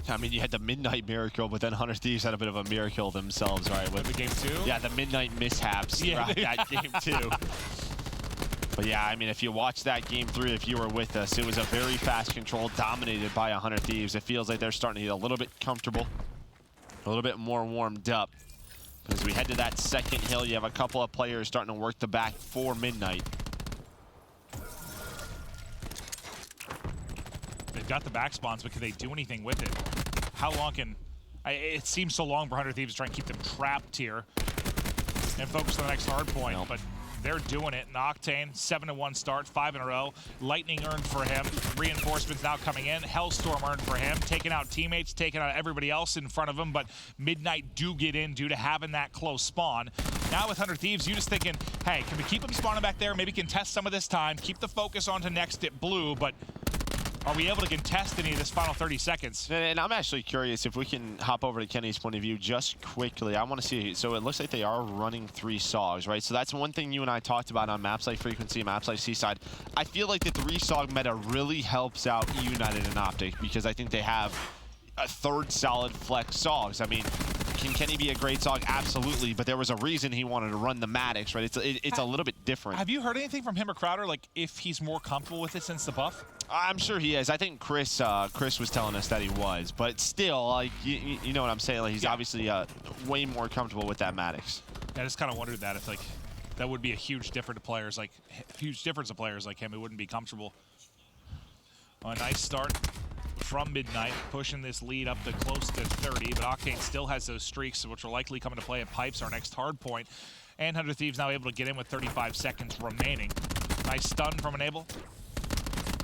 I mean, you had the Midnight Miracle, but then 100 Thieves had a bit of a miracle themselves, right? With the game 2? Yeah, the Midnight mishaps throughout that game, too. But yeah, I mean, if you watch that game 3, if you were with us, it was a very fast control dominated by 100 Thieves. It feels like they're starting to get a little bit comfortable, a little bit more warmed up. But as we head to that second hill, you have a couple of players starting to work the back for Midnight. They've got the back spawns, but can they do anything with it? How long can... it seems so long for 100 Thieves to try and keep them trapped here and focus on the next hard point, but they're doing it. And Octane, 7-1 start, 5 in a row. Lightning earned for him. Reinforcements now coming in. Hellstorm earned for him. Taking out teammates, taking out everybody else in front of him, but Midnight do get in due to having that close spawn. Now with 100 Thieves, you're just thinking, hey, can we keep them spawning back there? Maybe contest some of this time, keep the focus onto next at blue, but are we able to contest any of this final 30 seconds? And I'm actually curious if we can hop over to Kenny's point of view just quickly. I want to see. So it looks like they are running 3 SOGs, right? So that's one thing you and I talked about on maps like Frequency, maps like Seaside. I feel like the 3 SOG meta really helps out United and Optic because I think they have a 3rd solid flex SOGs. I mean, can Kenny be a great SOG? Absolutely, but there was a reason he wanted to run the Maddox, right? It's a little bit different. Have you heard anything from him or Crowder, like if he's more comfortable with it since the buff? I'm sure he is. I think Chris was telling us that he was, but still, like you know what I'm saying. Like he's obviously way more comfortable with that Maddox. I just kind of wondered that if like that would be a huge difference of players like him who wouldn't be comfortable. A nice start from Midnight, pushing this lead up to close to 30, but Octane still has those streaks, which will likely come into play at Pipes, our next hard point. And 100 Thieves now able to get in with 35 seconds remaining. Nice stun from Enable.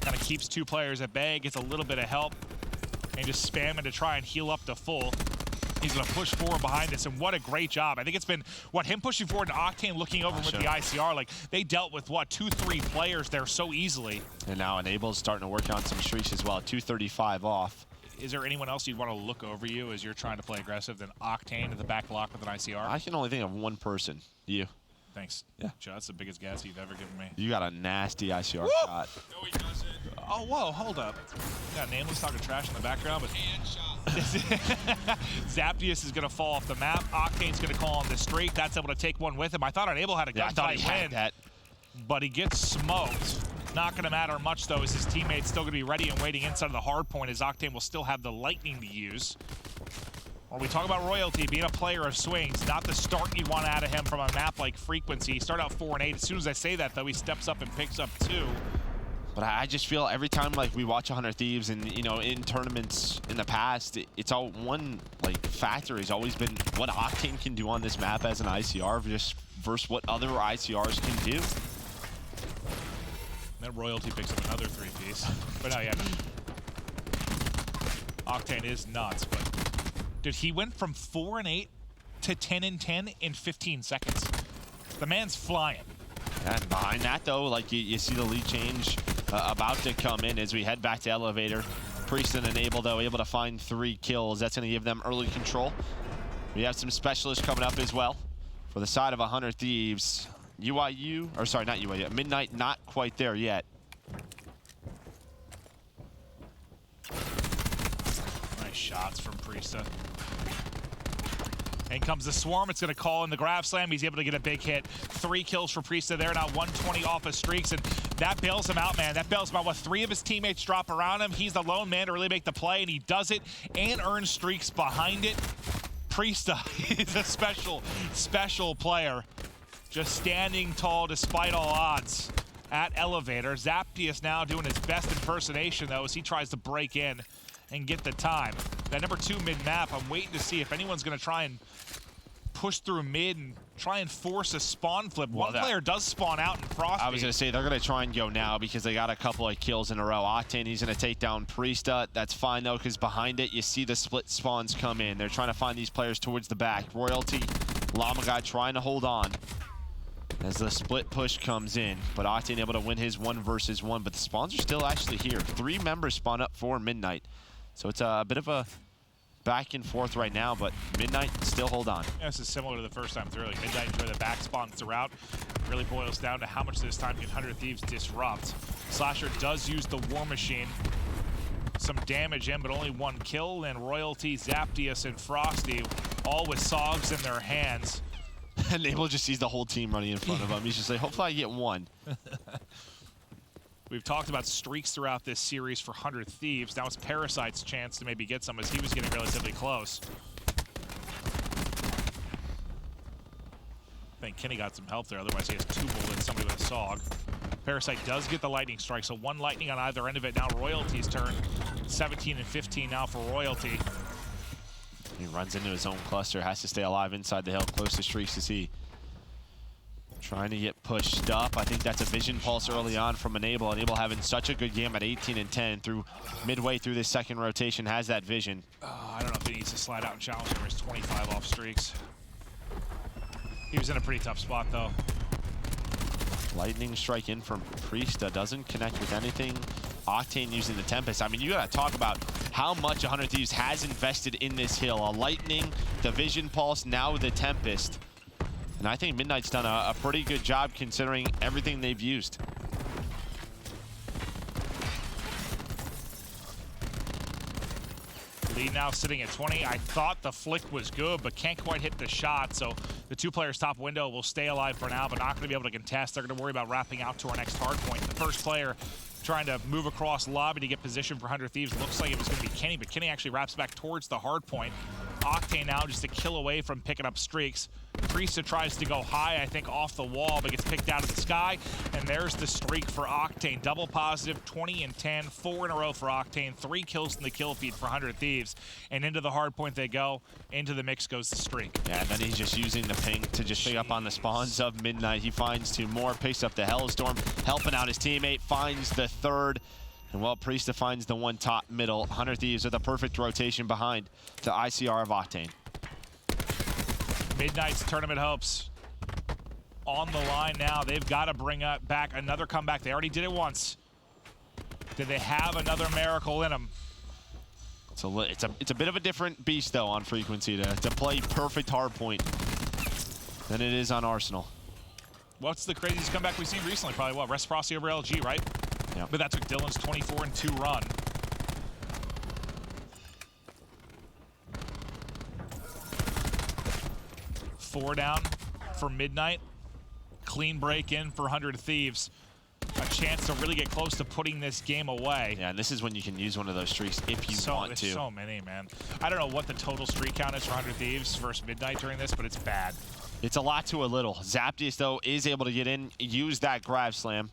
Kind of keeps 2 players at bay, gets a little bit of help, and just spamming to try and heal up to full. He's going to push forward behind this, and what a great job. I think it's been, him pushing forward and Octane looking over with the ICR. Like, they dealt with, 2-3 players there so easily. And now Enable's starting to work on some streaks as well, 235 off. Is there anyone else you'd want to look over you as you're trying to play aggressive than Octane at the back block with an ICR? I can only think of one person, you. Thanks. Yeah. Joe, that's the biggest gas you've ever given me. You got a nasty ICR shot. No, he doesn't. Oh, whoa, hold up. Got Nameless talking trash in the background, but Zaptius is going to fall off the map. Octane's going to call on the streak. That's able to take one with him. I thought Enable had a gunfight win, that. but he gets smoked. Not going to matter much, though, as his teammate's still going to be ready and waiting inside of the hard point, as Octane will still have the Lightning to use. When we talk about Royalty being a player of swings, not the start you'd want out of him from a map like Frequency. He started out 4-8. As soon as I say that, though, he steps up and picks up 2. But I just feel every time like we watch 100 Thieves and in tournaments in the past, it's all one factor has always been what Octane can do on this map as an ICR just versus what other ICRs can do. Then Royalty picks up another 3-piece. But no, yeah. Octane is nuts, but dude, he went from 4-8 to 10-10 in 15 seconds. The man's flying. And behind that, though, like you see the lead change about to come in as we head back to Elevator. Priest and Enable, though, able to find 3 kills. That's going to give them early control. We have some specialists coming up as well for the side of 100 Thieves. UIU, or sorry, not UIU. Midnight, not quite there yet. Nice shots from Priesta. In comes the Swarm. It's going to call in the grab slam. He's able to get a big hit. 3 kills for Priesta there. Now 120 off his streaks, and that bails him out, man. That bails him out. 3 of his teammates drop around him. He's the lone man to really make the play, and he does it and earns streaks behind it. Priesta is a special player. Just standing tall despite all odds at Elevator. Zaptius now doing his best impersonation, though, as he tries to break in and get the time. That number 2 mid-map, I'm waiting to see if anyone's going to try and push through mid and try and force a spawn flip. One player does spawn out in Frosty. I was going to say, they're going to try and go now because they got a couple of kills in a row. Octane, he's going to take down Priesta. That's fine, though, because behind it, you see the split spawns come in. They're trying to find these players towards the back. Royalty, Llama Guy trying to hold on as the split push comes in, but Octane able to win his 1 versus 1, but the spawns are still actually here. 3 members spawn up for Midnight. So it's a bit of a back and forth right now, but Midnight still hold on. Yeah, this is similar to the first time through. Like Midnight enjoy the back spawn throughout. It really boils down to how much this time can 100 Thieves disrupt. Slasher does use the War Machine. Some damage in, but only 1 kill. And Royalty, Zaptius, and Frosty, all with SOGs in their hands. Enable just sees the whole team running in front of him. He's just like, hopefully I get one. We've talked about streaks throughout this series for 100 Thieves. Now it's Parasite's chance to maybe get some as he was getting relatively close. I think Kenny got some help there, otherwise he has 2 bullets, somebody with a SOG. Parasite does get the lightning strike, so 1 lightning on either end of it. Now Royalty's turn. 17 and 15 now for Royalty. He runs into his own cluster, has to stay alive inside the hill, close to streaks to see. Trying to get pushed up. I think that's a vision pulse early on from Enable. Enable having such a good game at 18 and 10 through midway through this second rotation, has that vision. I don't know if he needs to slide out and challenge him. He's 25 off streaks. He was in a pretty tough spot though. Lightning strike in from Priesta, doesn't connect with anything. Octane using the Tempest. I mean, you gotta talk about how much 100 Thieves has invested in this hill. A Lightning, the Vision Pulse, now the Tempest. And I think Midnight's done a pretty good job considering everything they've used. Lead now sitting at 20. I thought the flick was good, but can't quite hit the shot. So the 2 players top window will stay alive for now, but not gonna be able to contest. They're gonna worry about wrapping out to our next hard point. The first player trying to move across lobby to get position for 100 Thieves. Looks like it was gonna be Kenny, but Kenny actually wraps back towards the hard point. Octane now just a kill away from picking up streaks. Priesta tries to go high, I think off the wall, but gets picked out of the sky. And there's the streak for Octane. Double positive, 20 and 10, 4 in a row for Octane. 3 kills in the kill feed for 100 Thieves. And into the hard point they go. Into the mix goes the streak. Yeah, and then he's just using the ping to just pick up on the spawns of Midnight. He finds 2 more, picks up the Hellstorm, helping out his teammate, finds the 3rd. And well, Priesta finds the 1 top middle. 100 Thieves with a perfect rotation behind the ICR of Octane. Midnight's tournament hopes on the line now. They've got to bring back another comeback. They already did it once. Did they have another miracle in them? It's a bit of a different beast, though, on Frequency to play perfect hard point than it is on Arsenal. What's the craziest comeback we've seen recently? Probably what? Reciprocity over LG, right? Yeah. But that took Dylan's 24 and 2 run. Four down for Midnight. Clean break in for 100 Thieves. A chance to really get close to putting this game away. Yeah, and this is when you can use one of those streaks if you want to. So many, man. I don't know what the total streak count is for 100 Thieves versus Midnight during this, but it's bad. It's a lot to a little. Zaptius, though, is able to get in, use that grab slam.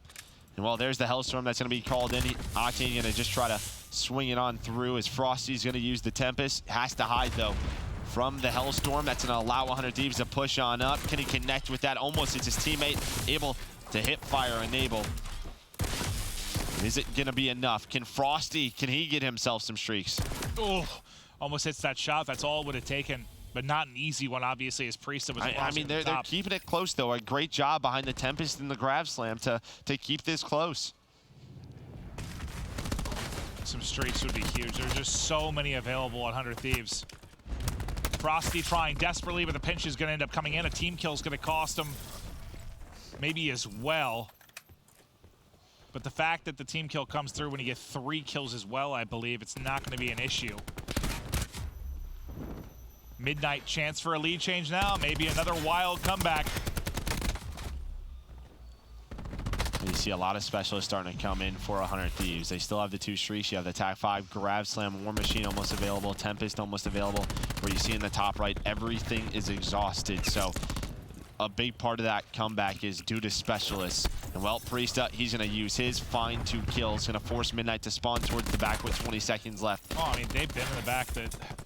And well, there's the Hellstorm that's going to be called in. Octane going to just try to swing it on through as Frosty's going to use the Tempest. Has to hide, though, from the Hellstorm. That's going to allow 100 Thieves to push on up. Can he connect with that? Almost. It's his teammate able to hip fire Enable. Is it going to be enough? Can he get himself some streaks? Oh, almost hits that shot. That's all it would have taken. But not an easy one, obviously, as Priesta was I mean, they're keeping it close, though. A great job behind the Tempest and the grab slam to keep this close. Some streaks would be huge. There's just so many available at 100 Thieves. Frosty trying desperately, but the pinch is going to end up coming in. A team kill is going to cost him maybe as well. But the fact that the team kill comes through when you get 3 kills as well, I believe, it's not going to be an issue. Midnight chance for a lead change now. Maybe another wild comeback. You see a lot of specialists starting to come in for 100 Thieves. They still have the 2 streaks. You have the Attack 5, Grab Slam, War Machine almost available, Tempest almost available. Where you see in the top right, everything is exhausted. So a big part of that comeback is due to specialists. And well, Priesta, he's going to use his find 2 kills. Going to force Midnight to spawn towards the back with 20 seconds left. Oh, I mean, they've been in the back.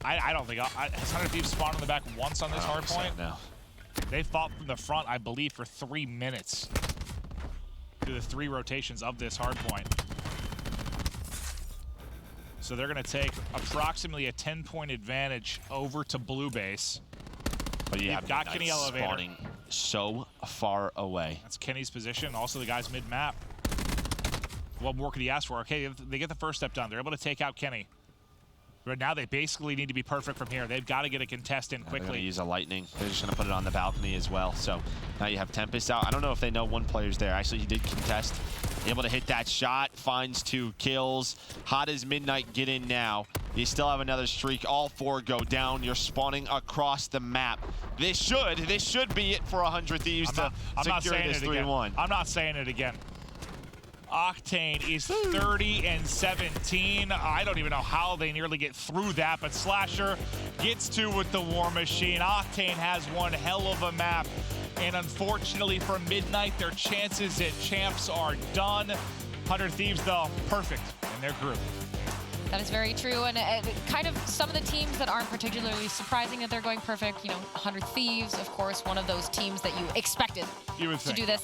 I don't think... has 100 Thieves spawned in the back once on this hard point? No. They fought from the front, I believe, for 3 minutes. Through the 3 rotations of this hard point. So they're going to take approximately a 10-point advantage over to Blue Base. But you have got Kenny Elevator spawning so far away. That's Kenny's position. Also the guys mid-map. What more could he ask for? Okay, they get the first step done. They're able to take out Kenny. But now they basically need to be perfect from here. They've got to get a contest in They're going to quickly. use a lightning. They're just going to put it on the balcony as well. So now you have Tempest out. I don't know if they know one player's there. Actually, he did contest. Able to hit that shot. Finds 2 kills. Hot as Midnight get in now. You still have another streak. All 4 go down. You're spawning across the map. This should be it for 100 Thieves to secure this 3-1. I'm not saying it again. Octane is 30-17. I don't even know how they nearly get through that, but Slasher gets 2 with the War Machine. Octane has one hell of a map, and unfortunately for Midnight, their chances at champs are done. 100 Thieves, though, perfect in their group. That is very true, and kind of some of the teams that aren't particularly surprising that they're going perfect. You know, 100 Thieves, of course, one of those teams that you expected to do this.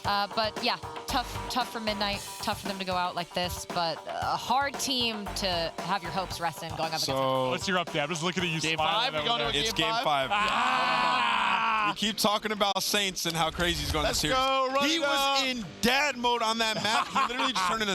But yeah, tough for Midnight, tough for them to go out like this, but a hard team to have your hopes rest in going up against. What's your update? I'm just looking at you Game smiling 5, we go to a It's game game 5. 5. We keep talking about Saints and how crazy he's going this series. Go, run He it was up. in dad mode on that map. He literally just turned into